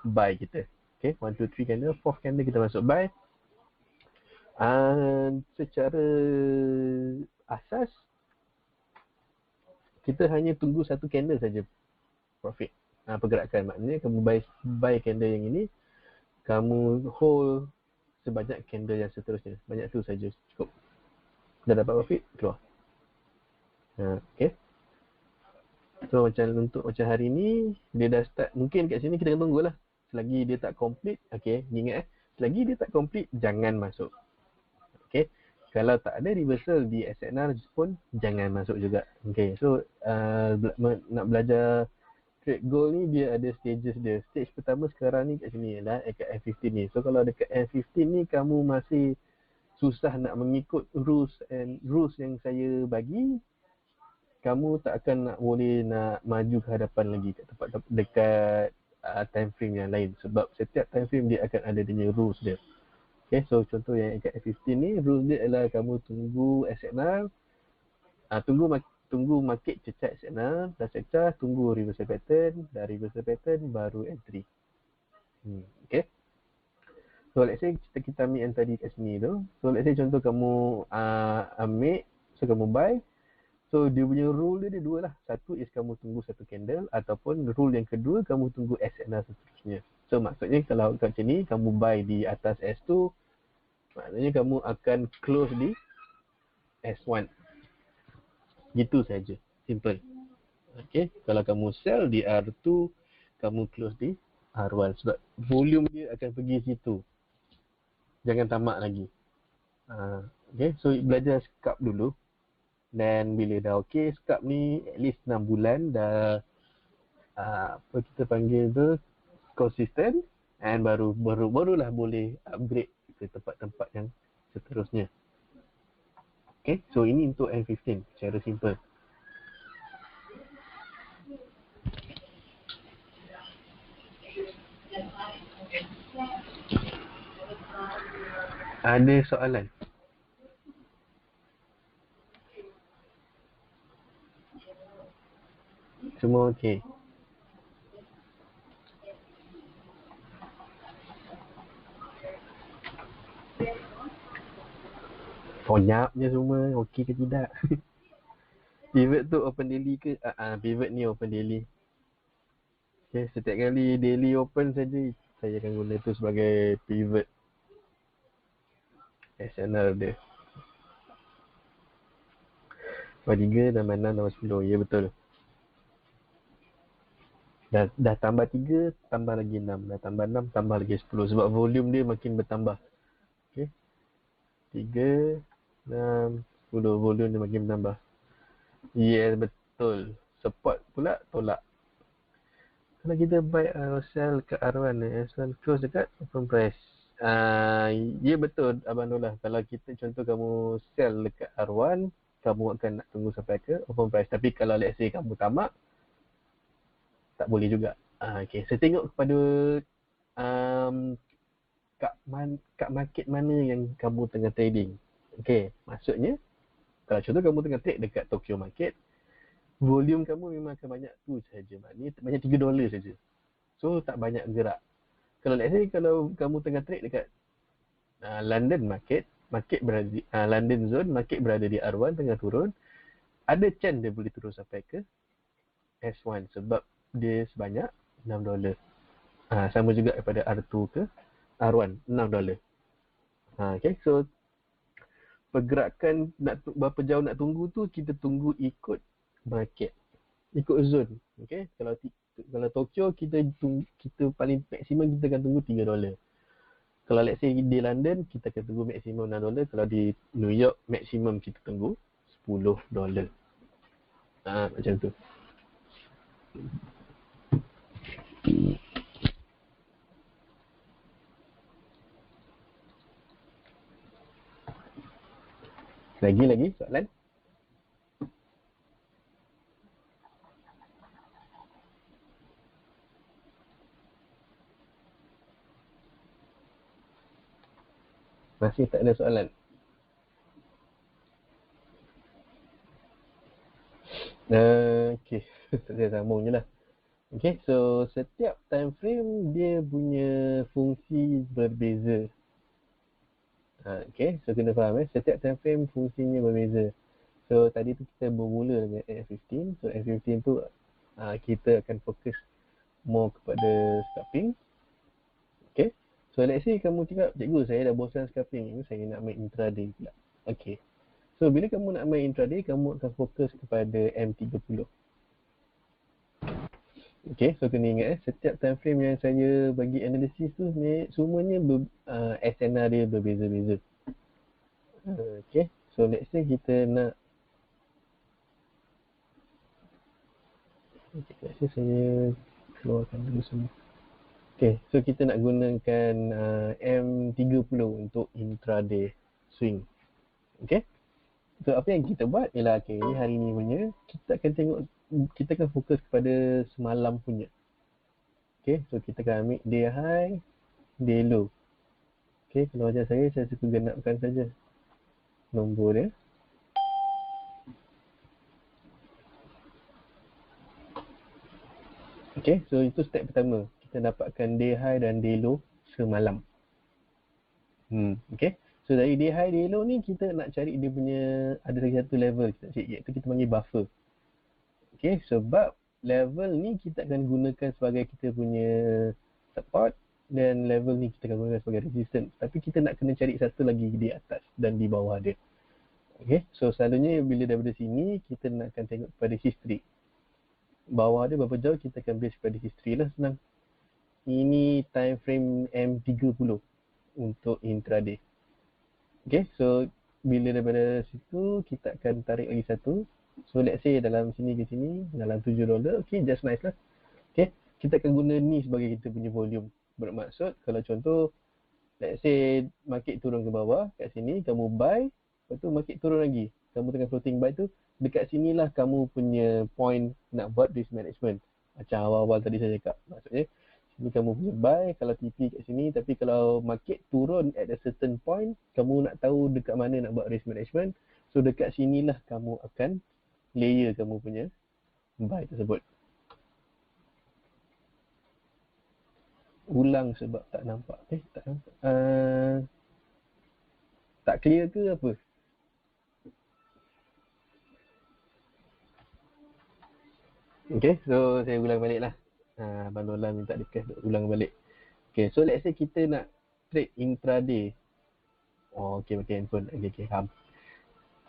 buy kita. Okay, 1, 2, 3 candle, 4th candle kita masuk buy. Secara asas kita hanya tunggu satu candle saja profit pergerakan. Maknanya kamu buy candle yang ini, kamu hold sebanyak candle yang seterusnya. Banyak tu saja cukup. Dah dapat profit, keluar. Okay. So untuk macam hari ni dia dah start, mungkin kat sini kita kena tunggulah. Selagi dia tak complete, okay, ingat selagi dia tak complete jangan masuk. Okay. Kalau tak ada reversal di SNR pun jangan masuk juga. Okay. So nak belajar trade gold ni dia ada stages dia. Stage pertama sekarang ni kat sini lah, kat M15 ni. So kalau dekat M15 ni kamu masih susah nak mengikut rules yang saya bagi, kamu tak akan boleh nak maju ke hadapan lagi kat tempat dekat time frame yang lain, sebab setiap time frame dia akan ada dia rules dia. Okay, so contoh yang kat F15 ni, rules dia adalah kamu tunggu SNR, tunggu market cecah SNR, dah cecah, tunggu reversal pattern, dah reversal pattern baru entry. Okay. So let's say kita ambil yang tadi kat sini tu. So let's say contoh kamu ambil, so kamu buy. So dia punya rule dia dua lah. Satu is kamu tunggu satu candle, ataupun rule yang kedua kamu tunggu SNR seterusnya. So maksudnya kalau kat sini kamu buy di atas S2, maknanya kamu akan close di S1. Gitu saja. Simple. Okay. Kalau kamu sell di R2, kamu close di R1. Sebab volume dia akan pergi situ. Jangan tamak lagi. Okay. So belajar scalp dulu. Dan bila dah okey, scalp ni at least 6 bulan dah apa kita panggil tu, konsisten, and barulah boleh upgrade ke tempat-tempat yang seterusnya. Okay, so ini untuk M15 secara simple. Ada soalan? Semua okey? Konyapnya semua okey ke tidak? Pivot tu open daily ke? Pivot ni open daily. Okay, setiap kali daily open saja saya akan guna tu sebagai pivot SNR dia. Tambah 3, tambah 6, tambah 10. Ya betul. Dah tambah 3, tambah lagi 6. Dah tambah 6, tambah lagi 10. Sebab volume dia makin bertambah. Okay. 3, 6, 10. Volume dia makin bertambah. Yes, betul. Support pula tolak. Kalau kita buy or sell ke R1, S1 close dekat open price. Ya betul Abang Dolah. Kalau kita contoh kamu sell dekat R1, kamu akan nak tunggu sampai ke open price. Tapi kalau let's say kamu tamak, tak boleh juga. Okay. Saya tengok kepada kat market mana yang kamu tengah trading. Okay. Maksudnya, kalau contoh kamu tengah trade dekat Tokyo market, volume kamu memang akan banyak tu saja. Maknanya banyak $3 saja. So, tak banyak gerak. Kalau let's say kalau kamu tengah trade dekat London market berada di London zone, market berada di R1 tengah turun, ada chance dia boleh turun sampai ke S1 sebab dia sebanyak $6. Sama juga daripada R2 ke R1, $6. Okay, so pergerakan berapa jauh nak tunggu tu kita tunggu ikut market, ikut zone. Okay, kalau Tokyo kita paling maksimum kita akan tunggu $3. Kalau let's say di London kita akan tunggu maksimum $6. Kalau di New York maksimum kita tunggu $10. Macam tu. Lagi soalan? Masih tak ada soalan? Okay, saya sambung je lah. Okay, so setiap time frame dia punya fungsi berbeza. Okay, so kena faham setiap time frame fungsinya berbeza. So tadi tu kita bermula dengan F15. So F15 tu kita akan fokus more kepada scalping. Okay, so let's say kamu cakap, cikgu saya dah bosan scalping, saya nak main intraday pula. Okay, so bila kamu nak main intraday, kamu akan fokus kepada M30. Okay, so kena ingat setiap time frame yang saya bagi analisis tu semuanya SNR dia berbeza-beza. Okay, so let's say kita nak, let's say saya keluarkan dulu semua. Okay, so kita nak gunakan M30 untuk intraday swing. Okay, so apa yang kita buat ialah, okay, ni hari ni punya, kita akan tengok, kita akan fokus kepada semalam punya. Okay, so kita akan ambil day high, day low. Okay, kalau macam saya suka genapkan saja nombor dia. Okay, so itu step pertama. Kita dapatkan day high dan day low semalam. Okay, so dari day high, day low ni kita nak cari dia punya, ada lagi satu level kita cari, iaitu kita panggil buffer. Okay, sebab level ni kita akan gunakan sebagai kita punya support dan level ni kita akan gunakan sebagai resistance. Tapi kita nak kena cari satu lagi di atas dan di bawah dia. Okay, so selalunya bila daripada sini kita nak akan tengok pada history. Bawah dia berapa jauh, kita akan base pada history lah, senang. Ini time frame M30 untuk intraday. Okay, so bila daripada situ kita akan tarik lagi satu. So let's say dalam sini ke sini, dalam $7. Okay, just nice lah. Okay, kita akan guna ni sebagai kita punya volume. Bermaksud kalau contoh, let's say market turun ke bawah, kat sini kamu buy, lepas tu market turun lagi, kamu tengah floating buy tu, dekat sinilah kamu punya point nak buat risk management. Macam awal-awal tadi saya cakap, maksudnya sini kamu punya buy, kalau TP kat sini, tapi kalau market turun at a certain point, kamu nak tahu dekat mana nak buat risk management. So dekat sinilah kamu akan layer kamu punya buy tersebut. Ulang sebab tak nampak. Tak nampak. Tak clear ke apa? Okay, so saya ulang balik lah. Abang Nolan minta request ulang balik. Okay, so let's say kita nak trade intraday. Oh, okay, pakai handphone. Okay, faham.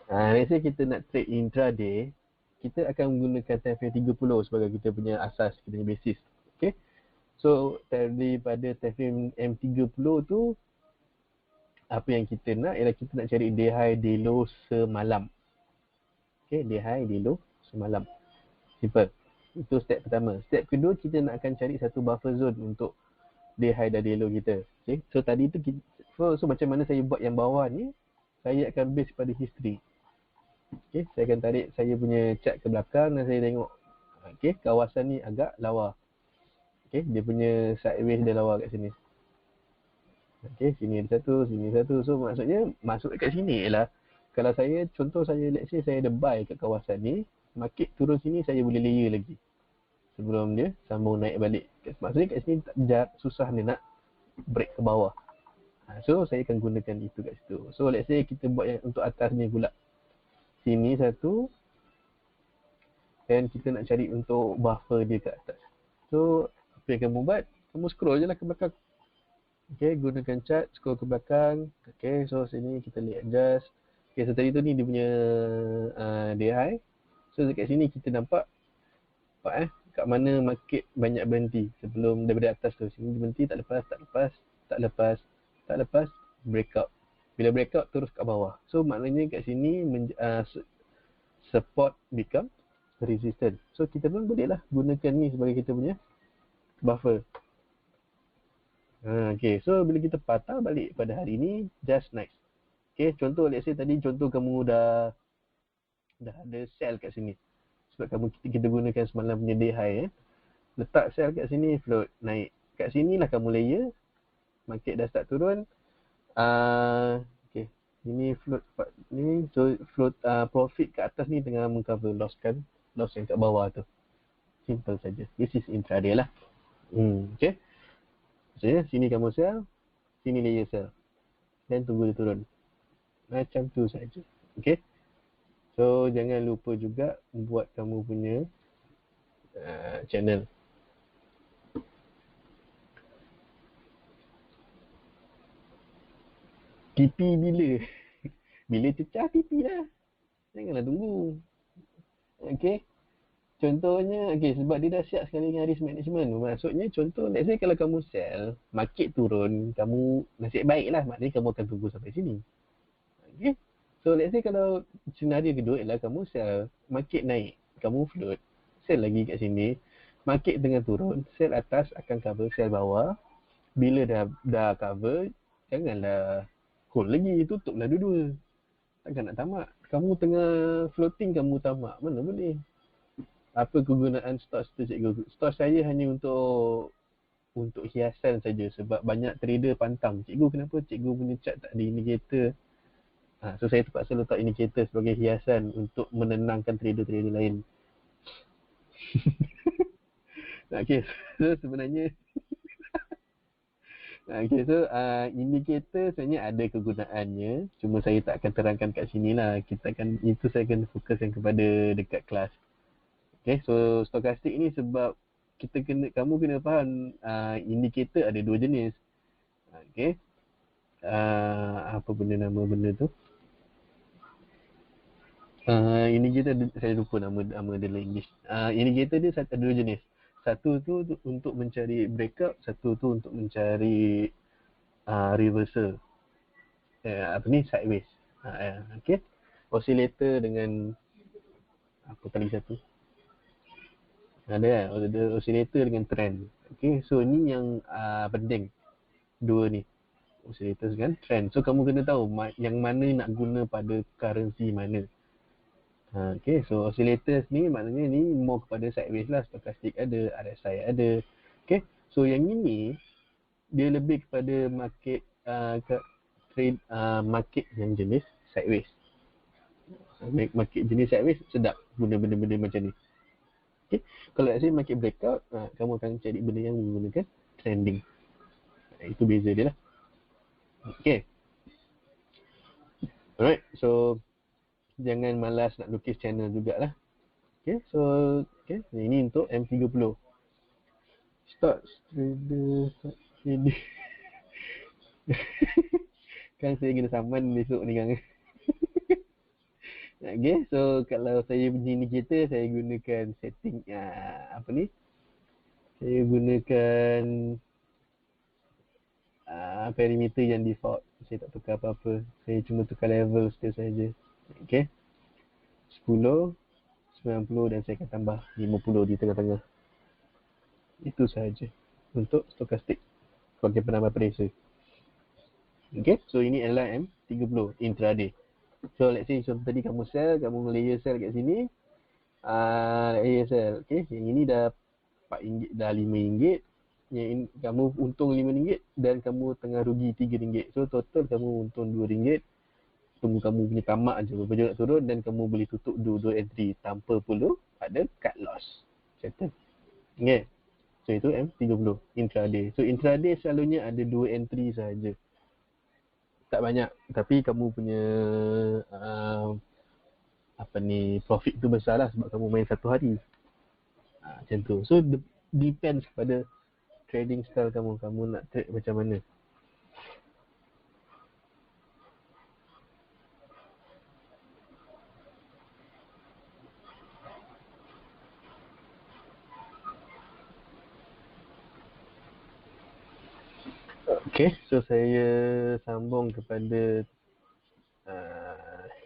Let's say kita nak trade intraday, kita akan menggunakan time frame 30 sebagai kita punya asas, kita punya basis. Okay, so daripada time frame M30 tu, apa yang kita nak ialah kita nak cari day high, day low semalam. Okay, day high, day low semalam. Simple. Itu step pertama. Step kedua, kita nak akan cari satu buffer zone untuk day high dan day low kita. Okay, so tadi tu so macam mana saya buat yang bawah ni, saya akan base pada history. Okay, saya akan tarik saya punya chart ke belakang dan saya tengok, okay, kawasan ni agak lawa. Okay, dia punya sideways dia lawa kat sini. Okay, sini ada satu, sini satu. So maksudnya masuk kat sini ialah, kalau saya, contoh saya, let's say saya ada buy kat kawasan ni, market turun sini saya boleh layer lagi sebelum dia sambung naik balik. Maksudnya kat sini susah dia nak break ke bawah. So saya akan gunakan itu kat situ. So let's say kita buat yang untuk atas ni pula. Sini satu, dan kita nak cari untuk buffer dia kat atas. So apa yang kamu buat, kamu scroll je lah ke belakang. Okay, gunakan chart, scroll ke belakang. Okay, so sini kita lihat adjust. Okay, so tadi tu ni dia punya day high. So dekat sini kita nampak kat mana market banyak berhenti sebelum daripada atas tu. Sini berhenti, tak lepas, tak lepas, tak lepas, tak lepas, breakout. Bila breakout terus kat bawah. So maknanya kat sini support become resistance. So kita pun boleh lah gunakan ni sebagai kita punya buffer. Okay, so bila kita patah balik pada hari ni, just nice. Okay, contoh let's say tadi contoh kamu dah ada sell kat sini. Sebab kita gunakan semalam punya day high. Letak sell kat sini, float, naik. Kat sini lah kamu layer. Market dah start turun. Okay. Ini float profit kat atas ni tengah mengcover loss kan. Loss yang kat bawah tu. Simple saja. This is intraday lah. Okay. Maksudnya sini kamu sell, sini layer sell. Dan tunggu dia turun. Macam tu saja. Okay. So jangan lupa juga buat kamu punya channel. TP bila? Bila cecah TP lah. Janganlah tunggu. Okay. Contohnya, sebab dia dah siap sekali dengan risk management. Maksudnya contoh, let's say kalau kamu sell, market turun, kamu nasib baik lah. Maknanya kamu akan tunggu sampai sini. Okay. So let's say kalau senario kedua ialah kamu sell, market naik, kamu float, sell lagi kat sini, market tengah turun, sell atas akan cover sell bawah. Bila dah cover, janganlah hold lagi, tutuplah dua-dua. Takkan nak tamak. Kamu tengah floating, kamu tamak. Mana boleh. Apa kegunaan stocks tu cikgu? Stocks saya hanya untuk hiasan saja sebab banyak trader pantang. Cikgu, kenapa cikgu punya chart tak ada indikator? So saya terpaksa letak indikator sebagai hiasan untuk menenangkan trader-trader lain. Okay, so sebenarnya indikator sebenarnya ada kegunaannya, cuma saya tak akan terangkan kat sini lah. Saya akan fokuskan kepada dekat kelas. Okay, so stokastik ni sebab kamu kena faham indikator ada dua jenis. Okay, apa nama benda tu? Indikator saya lupa nama dalam English. Indikator dia ada dua jenis. Satu tu untuk mencari breakout, satu tu untuk mencari reversal. Sideways. Okay. Oscillator dengan apa tadi satu? Ada oscillator dengan trend. Okay, so ni yang penting. Dua ni. Oscillator dengan trend. So kamu kena tahu yang mana nak guna pada currency mana. Okay, so oscillators ni maknanya ni more kepada sideways lah. Stokastik ada, RSI ada. Okay, so yang ini dia lebih kepada market trade market yang jenis sideways. Market jenis sideways sedap guna benda-benda macam ni. Okay, kalau let's say market breakout, kamu akan cari benda yang menggunakan trending. Itu beza dia lah. Okay, alright, so jangan malas nak lukis channel jugalah. Okay, so ini untuk M30. Stocks trader. Kan saya kena saman besok ni kan. Okay, so kalau saya punya indikator, saya gunakan setting saya gunakan perimeter yang default. Saya tak tukar apa-apa. Saya cuma tukar level saja. Okay, 10, 90 dan saya akan tambah 50 di tengah-tengah. Itu sahaja untuk stokastik sebagai penambah pressure. Okay, so ini adalah M30 intraday. So let's say contoh tadi kamu sell, kamu layer sell kat sini, layer sell. Okay, yang ini dah RM4, dah RM5. Yang ini, kamu untung RM5 dan kamu tengah rugi RM3. So total kamu untung RM2. Tunggu kamu punya tamak je berapa nak turun dan kamu boleh tutup dua entry tanpa perlu ada cut loss. Settle. Okay, so itu M30 intraday. So intraday selalunya ada 2 entry sahaja. Tak banyak, tapi kamu punya profit tu besar lah sebab kamu main satu hari. Macam tu. So depends kepada trading style kamu nak trade macam mana. Okay, so saya sambung kepada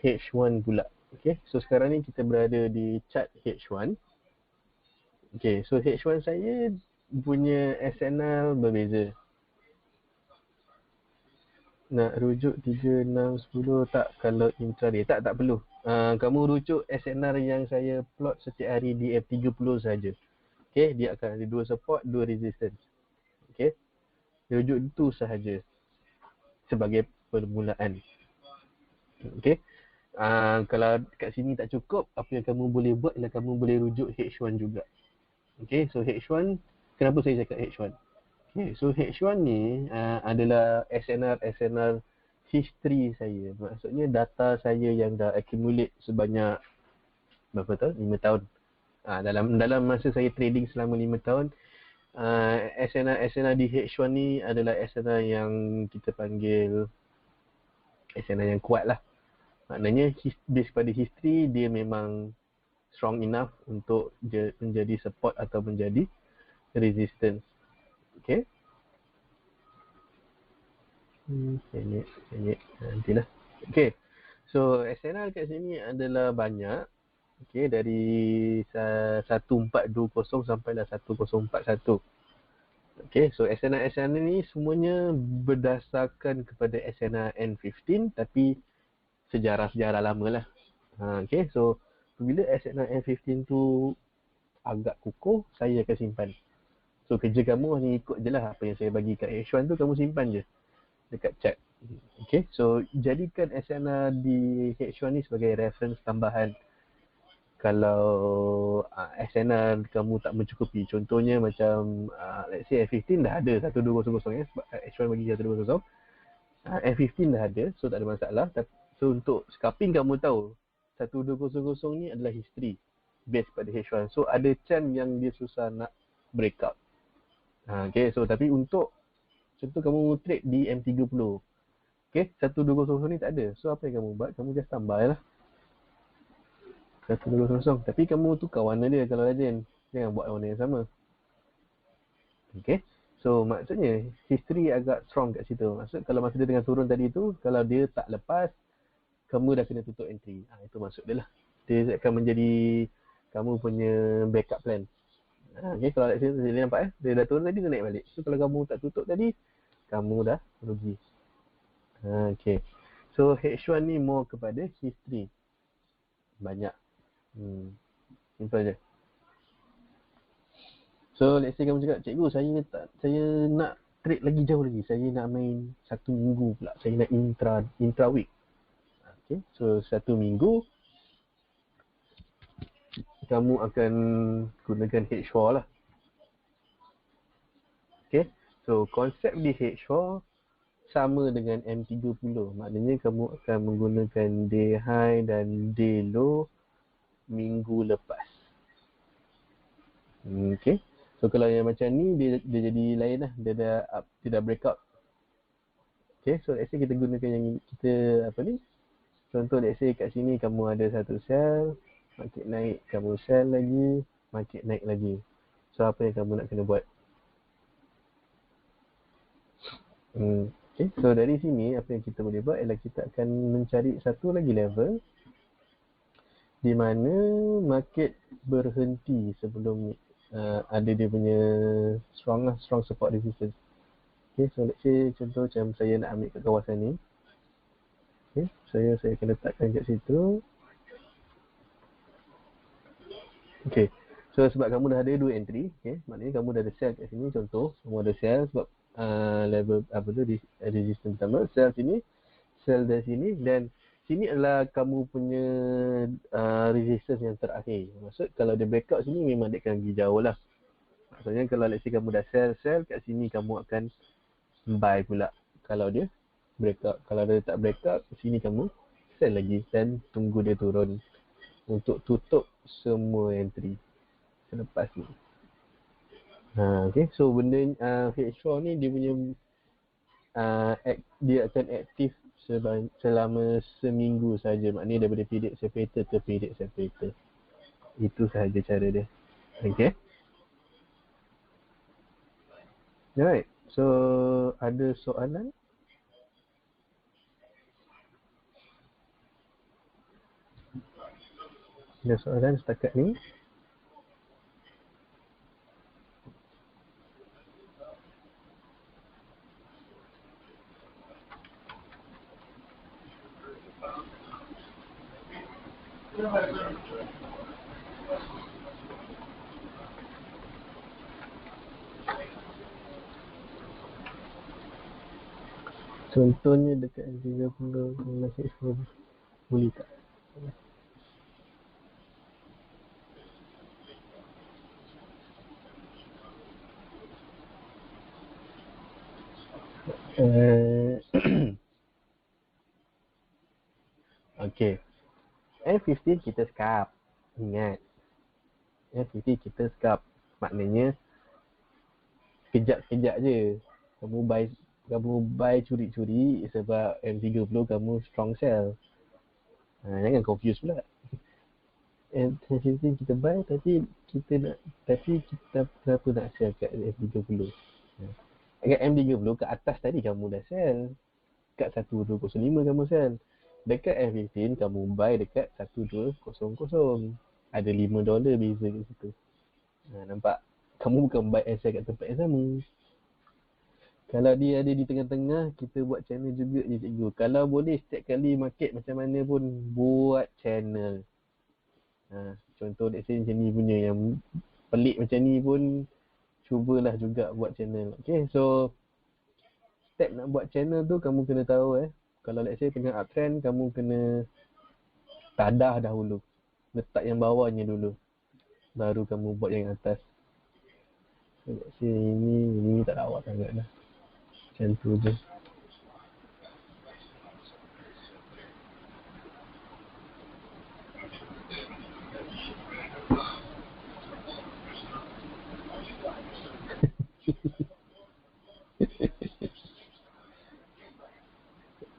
H1 pula. Okay, so sekarang ni kita berada di chart H1. Okay, so H1 saya punya SNL berbeza. Nak rujuk 3, 6, 10 tak kalau intraday? Tak perlu. Kamu rujuk SNR yang saya plot setiap hari di F30 saja. Okay, dia akan ada 2 support, 2 resistance. Okay, rujuk itu sahaja sebagai permulaan. Okey. Kalau kat sini tak cukup, apa yang kamu boleh buat ialah kamu boleh rujuk H1 juga. Okey, so H1, kenapa saya cakap H1? Okay, so H1 ni adalah SNR history saya. Maksudnya data saya yang dah accumulate sebanyak berapa tahun? 5 tahun. Dalam masa saya trading selama 5 tahun, SNR di H1 ni adalah SNR yang kita panggil SNR yang kuat lah. Maknanya based pada history, dia memang strong enough untuk menjadi support atau menjadi resistance. Okay. Nantilah. Okay. So SNR kat sini adalah banyak. Okay, dari 1420 sampailah 1041. Okay, so SNR ni semuanya berdasarkan kepada SNR N15 tapi sejarah-sejarah lama lah. Okay, so bila SNR N15 tu agak kukuh, saya akan simpan. So kerja kamu hanya ikut je lah apa yang saya bagi kat H1 tu, kamu simpan je dekat chat. Okay, so jadikan SNR di H1 ni sebagai reference tambahan. Kalau SNR kamu tak mencukupi, contohnya macam let's say F15 dah ada 1200 ya, sebab H1 bagi 1200. F15 dah ada, so tak ada masalah. So untuk scalping kamu tahu 1200 ni adalah history based pada H1. So ada chance yang dia susah nak breakout. Okay, so tapi untuk contoh kamu trade di M30, okay, 1200 ni tak ada. So apa yang kamu buat? Kamu just tambah lah 1200. Tapi kamu tukar warna dia kalau rajin. Jangan buat warna yang sama. Okay. So maksudnya history agak strong kat situ. Maksud kalau masa dia tengah turun tadi tu, kalau dia tak lepas, kamu dah kena tutup entry. Itu maksud dia lah. Dia akan menjadi kamu punya backup plan. Okay, kalau let's say dia nampak dia dah turun tadi, dia naik balik. So kalau kamu tak tutup tadi, kamu dah rugi. Okay. So H1 ni more kepada history. Banyak. Simple je. So let's say kamu cakap, cikgu saya nak trade lagi jauh lagi. Saya nak main 1 minggu pula. Saya nak intra week. Okay. So 1 minggu kamu akan gunakan H4 lah. Okay. So konsep di H4 sama dengan M30. Maknanya kamu akan menggunakan day high dan day low minggu lepas. Okay. So kalau yang macam ni dia jadi lain lah. Dia dah breakout. Okay. So let's say kita gunakan yang kita apa ni. Contoh let's say kat sini kamu ada satu sell. Market naik, kamu sell lagi. Market naik lagi. So apa yang kamu nak kena buat? Okay. So dari sini apa yang kita boleh buat ialah kita akan mencari satu lagi level di mana market berhenti sebelum ada dia punya strong support resistance. Okay, so let's say contoh macam saya nak ambil kat kawasan ni. Okay, saya akan letakkan kat situ. Okay, so sebab kamu dah ada 2 entry, okay, maknanya kamu dah ada sell kat sini. Contoh, kamu ada sell sebab level apa tu, resistance pertama, sell sini, sell dari sini, dan sini adalah kamu punya resistance yang terakhir. Maksud kalau dia breakout sini memang dia akan pergi jauh lah. Maksudnya kalau let's say kamu dah sell kat sini, kamu akan buy pula kalau dia breakout. Kalau dia tak breakout, sini kamu sell lagi dan tunggu dia turun untuk tutup semua entry selepas ni. Okay, so benda H4 ni dia punya dia akan aktif selama seminggu saja. Maknanya daripada period separator ke period separator. Itu sahaja cara dia. Okay. Alright. So ada soalan? Ada soalan setakat ni? Contohnya dekat M30 masih boleh tak? Okay. M50 kita scalp. Ingat. M50 kita scalp. Maknanya kejap-kejap je. Kamu buy curi-curi sebab M30 kamu strong sell. Jangan confuse pula. M50 kita buy tapi kita kenapa nak sell kat M30? Kat M30 ke atas tadi kamu dah sell. Kat 1205 kamu sell. Dekat M15 kamu buy dekat 1200. Ada $5 beza kat situ. Nampak? Kamu bukan buy and sell kat tempat yang sama. Kalau dia ada di tengah-tengah, kita buat channel juga je cikgu. Kalau boleh setiap kali market macam mana pun buat channel. Contoh let's say macam ni punya yang pelik macam ni pun cubalah juga buat channel. Okay, so step nak buat channel tu kamu kena tahu kalau let's say tengah uptrend, kamu kena tadah dahulu. Letak yang bawahnya dulu. Baru kamu buat yang atas. So let's say ini tak lawak sangat lah. Macam tu je.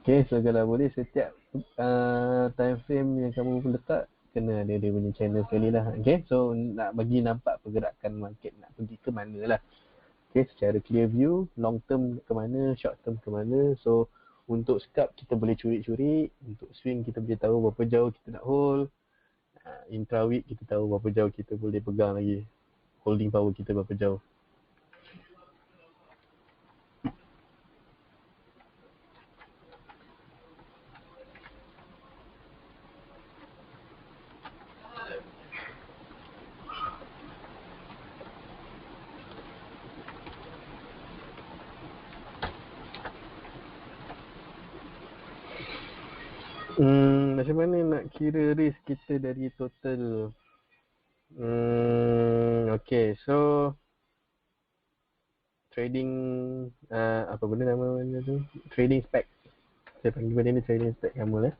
Okay, so kalau boleh setiap time frame yang kamu letak kena ada dia punya channel sekali lah. Okay, so nak bagi nampak pergerakan market nak pergi ke mana lah. Okay, secara clear view, long term ke mana, short term ke mana. So untuk scalp kita boleh curi-curi, untuk swing kita boleh tahu berapa jauh kita nak hold. Intraweek kita tahu berapa jauh kita boleh pegang lagi. Holding power kita berapa jauh. Macam mana nak kira risk kita dari total? Okay, so trading apa benda nama tu? Trading spec. Saya panggil benda ni trading spec kamu lah.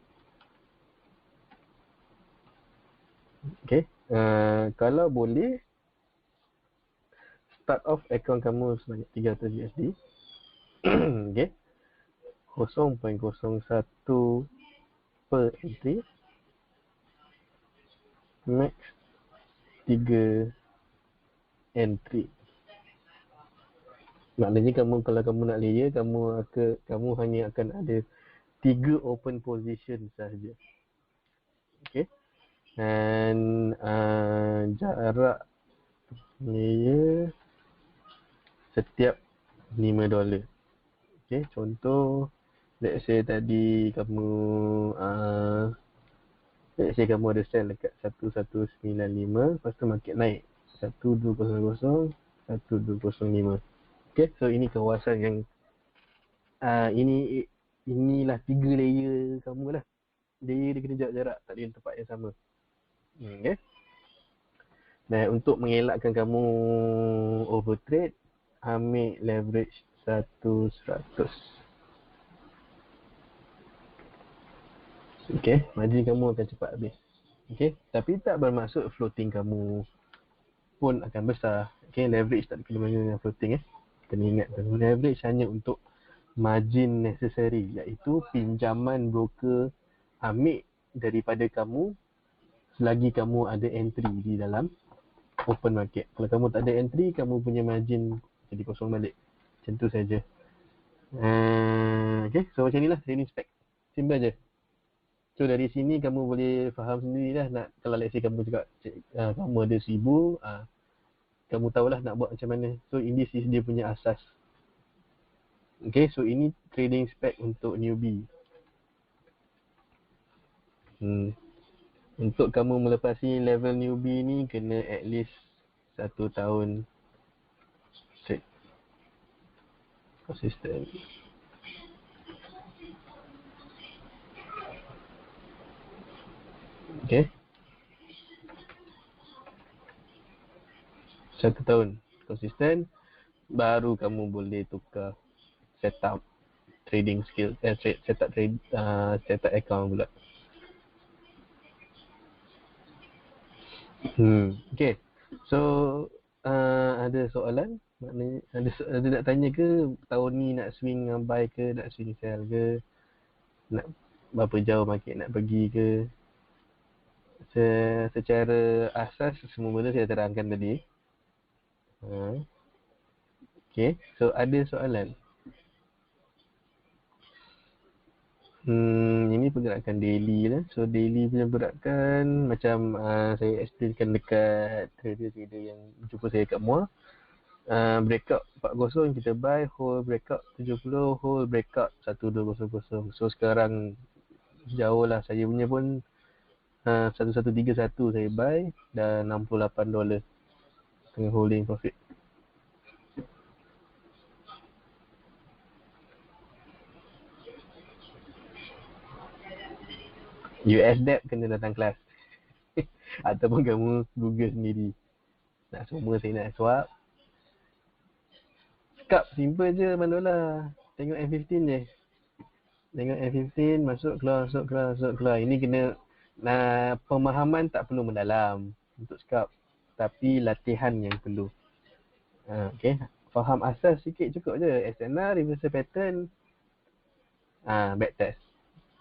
Okay, kalau boleh start off account kamu sebanyak 300 USD. Okay, 0.01 per entry, max 3 entry. Maknanya kalau kamu nak layer, kamu hanya akan ada 3 open position sahaja. Okay, dan jarak layer setiap $5. Okay, contoh let's say tadi kamu let's say kamu ada sell dekat 1195, lepas tu market naik 1200, 1205. Okay, so ini kawasan yang inilah 3 layer kamu lah. Layer dia kena jarak, tak ada tempat yang sama. Okay. Dan untuk mengelakkan kamu overtrade, ambil leverage 100. Okay, margin kamu akan cepat habis. Okay, tapi tak bermaksud floating kamu pun akan besar. Okay, leverage tak ada kena dengan floating Kena ingat, leverage hanya untuk margin necessary, iaitu pinjaman broker ambil daripada kamu selagi kamu ada entry di dalam open market. Kalau kamu tak ada entry, kamu punya margin jadi kosong balik. Macam tu saja. Okay, so macam inilah trading spec. Simple je. So dari sini kamu boleh faham sendirilah nak, kalau let's say kamu cakap kamu ada 1000, kamu tahulah nak buat macam mana. So ini dia punya asas. Okay, so ini trading spec untuk newbie. Untuk kamu melepasi level newbie ni kena at least 1 tahun straight consistent. Okay. 1 tahun konsisten, baru kamu boleh tukar setup trading skill, setup trade, setup account pula. Okay. So ada soalan? Maknanya ada nak tanya ke tahun ni nak swing buy ke, nak swing sell ke, nak berapa jauh market nak pergi ke? Secara asas semua benda saya terangkan tadi. Okay, so ada soalan? Ini pergerakan daily lah. So daily punya pergerakan macam saya explainkan dekat trader-trader yang jumpa saya kat MUA. Breakout 40 kita buy, hold breakout 70, hold breakout 1200. So sekarang jauh lah, saya punya pun 1131 saya buy dan $68 tengah holding profit. US debt kena datang kelas ataupun kamu Google sendiri. Nak semua saya nak swap. Scalp simple je Mandola. Tengok M15 je. Tengok M15 masuk keluar, masuk keluar, masuk keluar. Ini kena pemahaman tak perlu mendalam untuk scalp, tapi latihan yang perlu. Okay. Faham asas sikit cukup je. SNR, reversal pattern, backtest.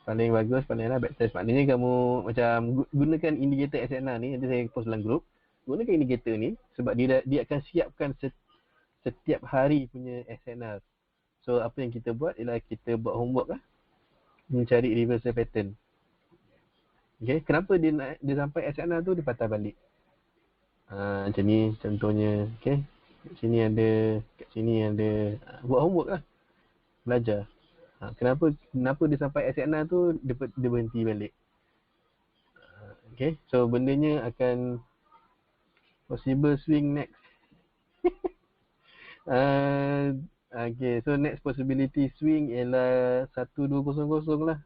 Paling bagus, paling enak backtest. Maknanya kamu macam gunakan indikator SNR ni, nanti saya post dalam group. Gunakan indikator ni sebab dia akan siapkan setiap hari punya SNR. So apa yang kita buat ialah kita buat homework lah, mencari reversal pattern. Okay, kenapa dia sampai SNR tu dia patah balik. Macam ni contohnya. Okay, kat sini ada, buat homework lah, belajar. Kenapa dia sampai SNR tu dia berhenti balik. Okay, so bendanya akan possible swing next. Okay, so next possibility swing ialah 1200 lah.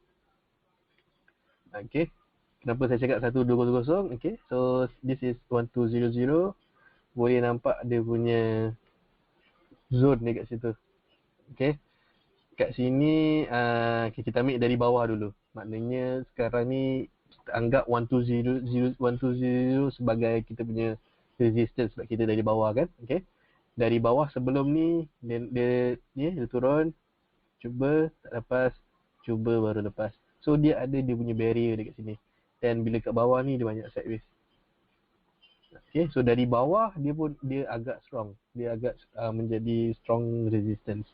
Okay, kenapa saya cakap 1200? Okay, so this is 1200. Boleh nampak dia punya zone dekat situ. Okay, kat sini kita ambil dari bawah dulu. Maknanya sekarang ni kita anggap 120 sebagai kita punya resistance sebab kita dari bawah kan. Okay, dari bawah sebelum ni dia turun, cuba tak lepas, cuba baru lepas. So dia ada dia punya barrier dekat sini. Dan bila kat bawah ni dia banyak sideways. Okay, so dari bawah dia agak strong. Dia agak menjadi strong resistance.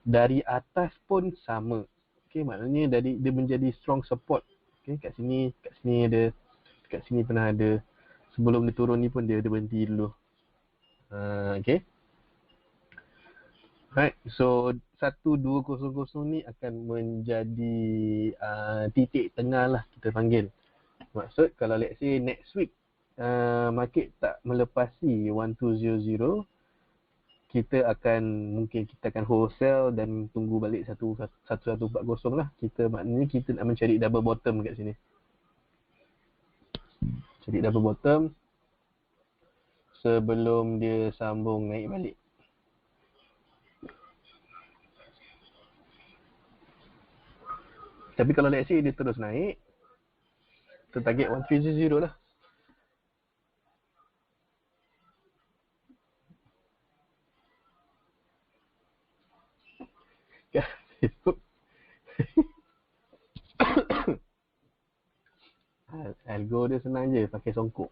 Dari atas pun sama. Okay, maknanya dia menjadi strong support. Okay, kat sini ada, kat sini pernah ada. Sebelum dia turun ni pun dia berhenti dulu. Okay. Right, so 1200 ni akan menjadi titik tengah lah kita panggil. Maksud kalau let's say next week market tak melepasi 1200, kita akan wholesale dan tunggu balik 1140 lah. Maknanya kita nak mencari double bottom kat sini. Cari double bottom sebelum dia sambung naik balik. Tapi kalau let's say dia terus naik, kita target 1300 lah. Facebook. Algo dia senang je, pakai songkok.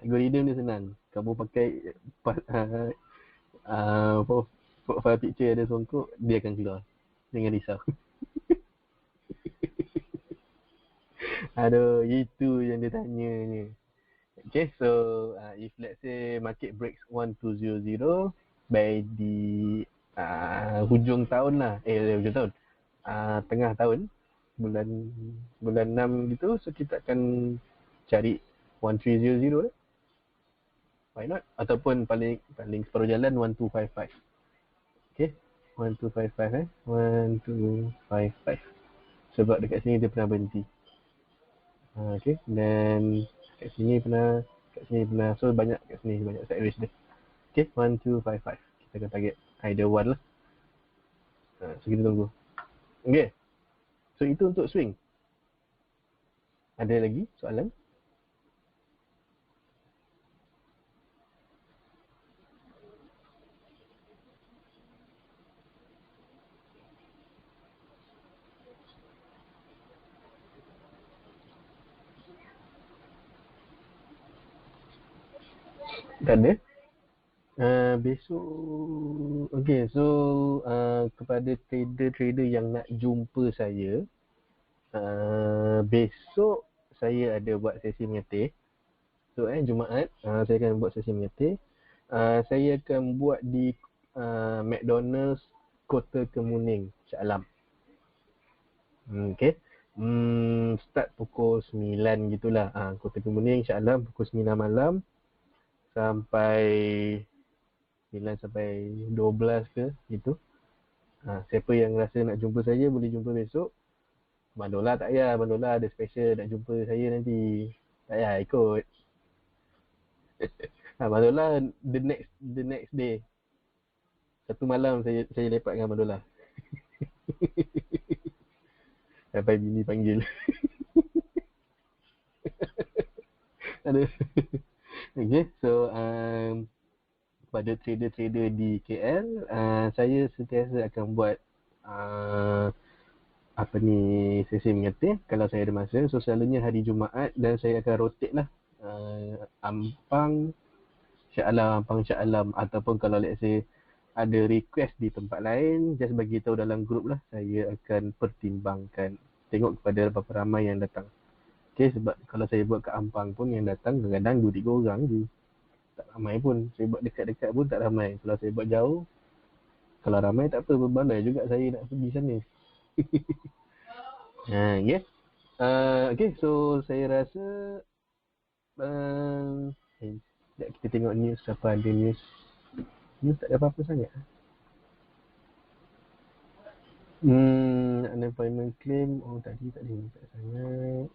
Algorithm dia senang. Kamu pakai profile picture ada songkok, dia akan keluar. Jangan risau. Aduh, itu yang dia tanya ni. Okay, so if let's say market breaks 1200 by di hujung tahun lah, hujung tahun, tengah tahun, bulan 6 gitu, so kita akan cari 1300 lah. Why not? Ataupun paling separuh jalan 1255. Okay, 1255 1255. Sebab dekat sini dia pernah berhenti. Okay, dan kat sini pernah, so banyak kat sini, banyak side range dia. Okay, 1, 2, 5, 5. Kita akan target either one lah. So kita tunggu. Okay, so itu untuk swing. Ada lagi soalan? Tak ada? Besok, okay, so kepada trader-trader yang nak jumpa saya, besok saya ada buat sesi mengetih. So Jumaat, saya akan buat sesi mengetih. Saya akan buat di McDonald's Kota Kemuning, Shah Alam. Okay. Start pukul 9 gitulah. Kota Kemuning, Shah Alam pukul 9 malam sampai 9 sampai 12 ke gitu. Siapa yang rasa nak jumpa saya boleh jumpa besok. Bandola tak payah, Bandola ada special nak jumpa saya nanti. Tak payah ikut. Bandola the next day. Satu malam saya lepak dengan Bandola. Sampai bini panggil. Ada. Okay, so pada trader-trader di KL, saya sentiasa akan buat sesi mengetih kalau saya ada masa. So selalunya hari Jumaat dan saya akan rotate lah. Ampang, Ampang Shah Alam, ataupun kalau let's say ada request di tempat lain, just bagi tahu dalam grup lah, saya akan pertimbangkan. Tengok kepada berapa ramai yang datang. Okay, sebab kalau saya buat kat Ampang pun yang datang kadang-kadang 2-3 orang je. Tak ramai pun. Saya buat dekat-dekat pun tak ramai. Kalau saya buat jauh, kalau ramai tak apa, berbandai juga saya nak pergi sana. Yeah. Okay, so saya rasa kita tengok news, apa ada news. News tak ada apa-apa sangat. Unemployment claim, tadi tak ada tak sangat.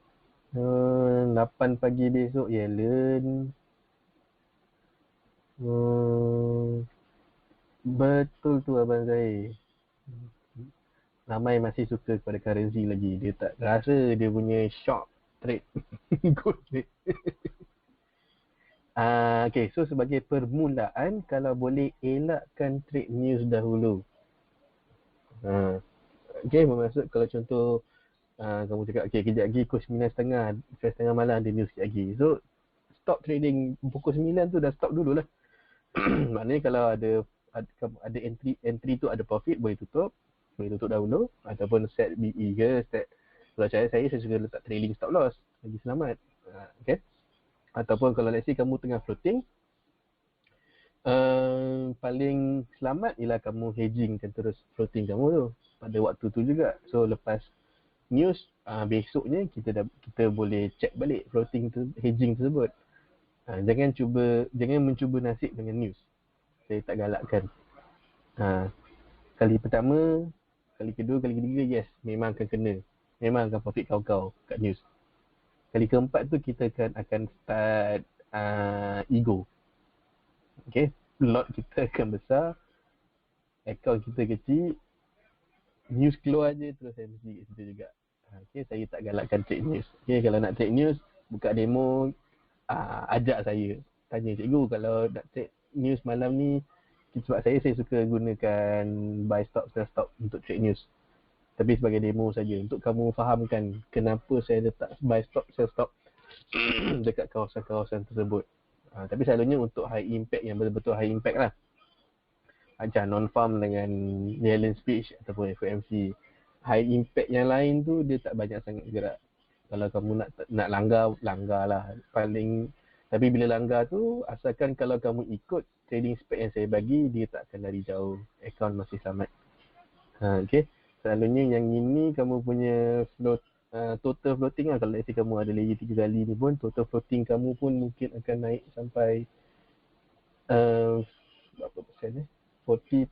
8 pagi besok Yellen. Betul tu abang saya. Ramai masih suka kepada currency lagi. Dia tak rasa dia punya shock trade. Good trade. Okay, so sebagai permulaan, kalau boleh elakkan trade news dahulu. Okay, bermaksud kalau contoh kamu cakap, okay, kejap lagi pukul 9.30 malam ada news kejap lagi. So, stop trading pukul 9 tu dah stop dulu lah. Maknanya kalau ada entry tu ada profit, boleh tutup dahulu. Ataupun set BE ke, set, kalau saya suka letak trailing stop loss, lagi selamat. Okay. Ataupun kalau let's say kamu tengah floating, paling selamat ialah kamu hedgingkan terus floating kamu tu pada waktu tu juga. So lepas news, besoknya kita boleh check balik floating hedging tersebut. Jangan mencuba nasib dengan news. Saya tak galakkan. Kali pertama, kali kedua, kali ketiga, yes, memang akan kena. Memang akan profit kau kat news. Kali keempat tu kita akan start ego. Okay, lot kita akan besar, account kita kecil, news keluar je terus MC kat situ juga. Okay, saya tak galakkan trade news. Okay, kalau nak trade news, buka demo, ajak saya. Tanya cikgu kalau nak trade news malam ni, sebab saya suka gunakan buy stop, sell stop untuk trade news. Tapi sebagai demo saja untuk kamu fahamkan kenapa saya letak buy stop, sell stop dekat kawasan-kawasan tersebut. Tapi selalunya untuk high impact, yang betul-betul high impact lah. Macam non-farm dengan Yellen speech ataupun FOMC. High impact yang lain tu dia tak banyak sangat gerak. Kalau kamu nak langgar lah. Tapi bila langgar tu, asalkan kalau kamu ikut trading spec yang saya bagi, dia tak akan lari jauh. Account masih selamat. Okay. Selalunya yang ini kamu punya total floating lah. Kalau let's say kamu ada lagi 3 kali ni pun, total floating kamu pun mungkin akan naik sampai berapa persen 40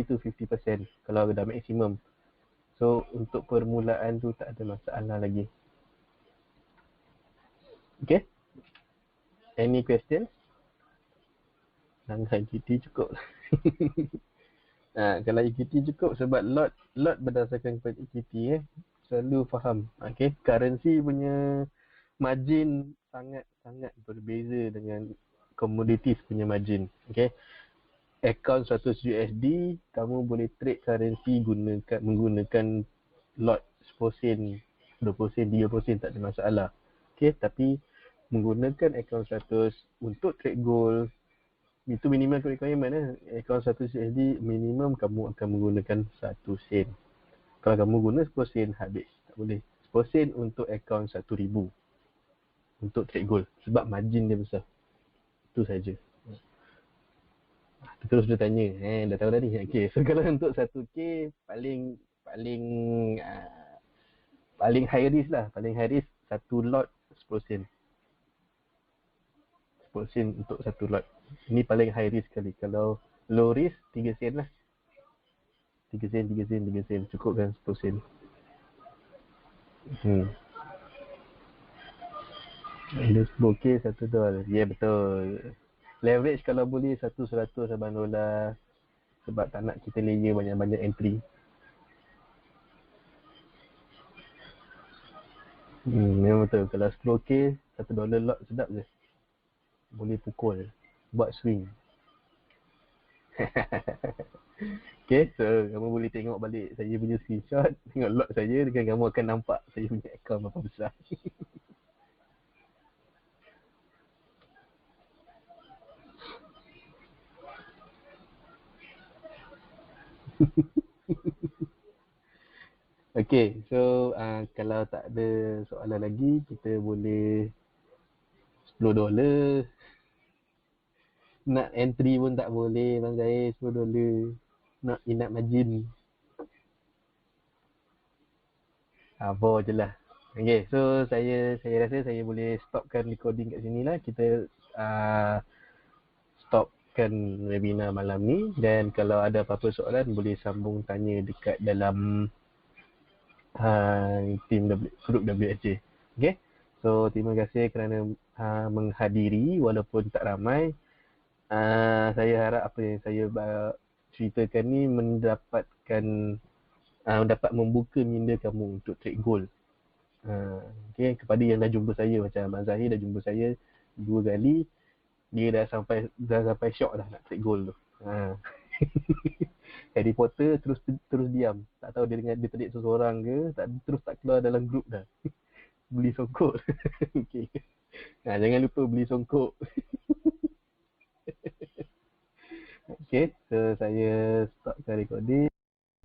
to 50% kalau dah maksimum. So untuk permulaan tu tak ada masalah lagi. Any question? Langkah equity cukup. Kalau equity cukup sebab lot berdasarkan kepada equity selalu faham. Okay, currency punya margin sangat berbeza dengan commodities punya margin. Okay, account 100 USD kamu boleh trade currency menggunakan lot 10 sen, 20 sen, 30 sen, tak ada masalah. Okay, tapi menggunakan account 100 untuk trade gold, itu minimum requirement Account 1 USD minimum kamu akan menggunakan 1 sen. Kalau kamu guna 10 sen habis, tak boleh. 10 sen untuk account 1000 untuk trade gold sebab margin dia besar. Itu saja. Terus dia tanya, dah tahu tadi. Okay, so kalau untuk 1K paling high risk lah. Paling high risk satu lot 10 sen. 10 sen untuk satu lot. Ini paling high risk sekali. Kalau low risk 3 sen lah. 3 sen, 3 sen, 3 sen. Cukup kan 10 sen. Ada 10K $1. Ya, betul. Leverage kalau boleh 100 abang dolar. Sebab tak nak kita layer banyak-banyak entry. Memang betul. Kalau 10K $1 lot sedap je. Boleh pukul. Buat swing. Okay, so kamu boleh tengok balik saya punya screenshot. Tengok lot saya dan kamu akan nampak saya punya account berapa besar. Okay, so kalau tak ada soalan lagi, kita boleh $10. Nak entry pun tak boleh bang Zahir, $10. Nak inap margin. Apa je lah. Okay, so saya rasa saya boleh stopkan recording kat sini lah. Kita stopkan webinar malam ni. Dan kalau ada apa-apa soalan, boleh sambung tanya dekat dalam grup WSJ. Okay, so terima kasih kerana menghadiri walaupun tak ramai. Saya harap apa yang saya ceritakan ni dapat membuka minda kamu untuk trade gold. Okay, kepada yang dah jumpa saya, macam Abang Zahir dah jumpa saya 2 kali, dia dah sampai syok dah nak trade gold tu. Harry Potter terus diam. Tak tahu dia trade seseorang ke, terus tak keluar dalam grup dah. Beli songkok. Okay. Jangan lupa beli songkok. Okay, so saya stopkan recording.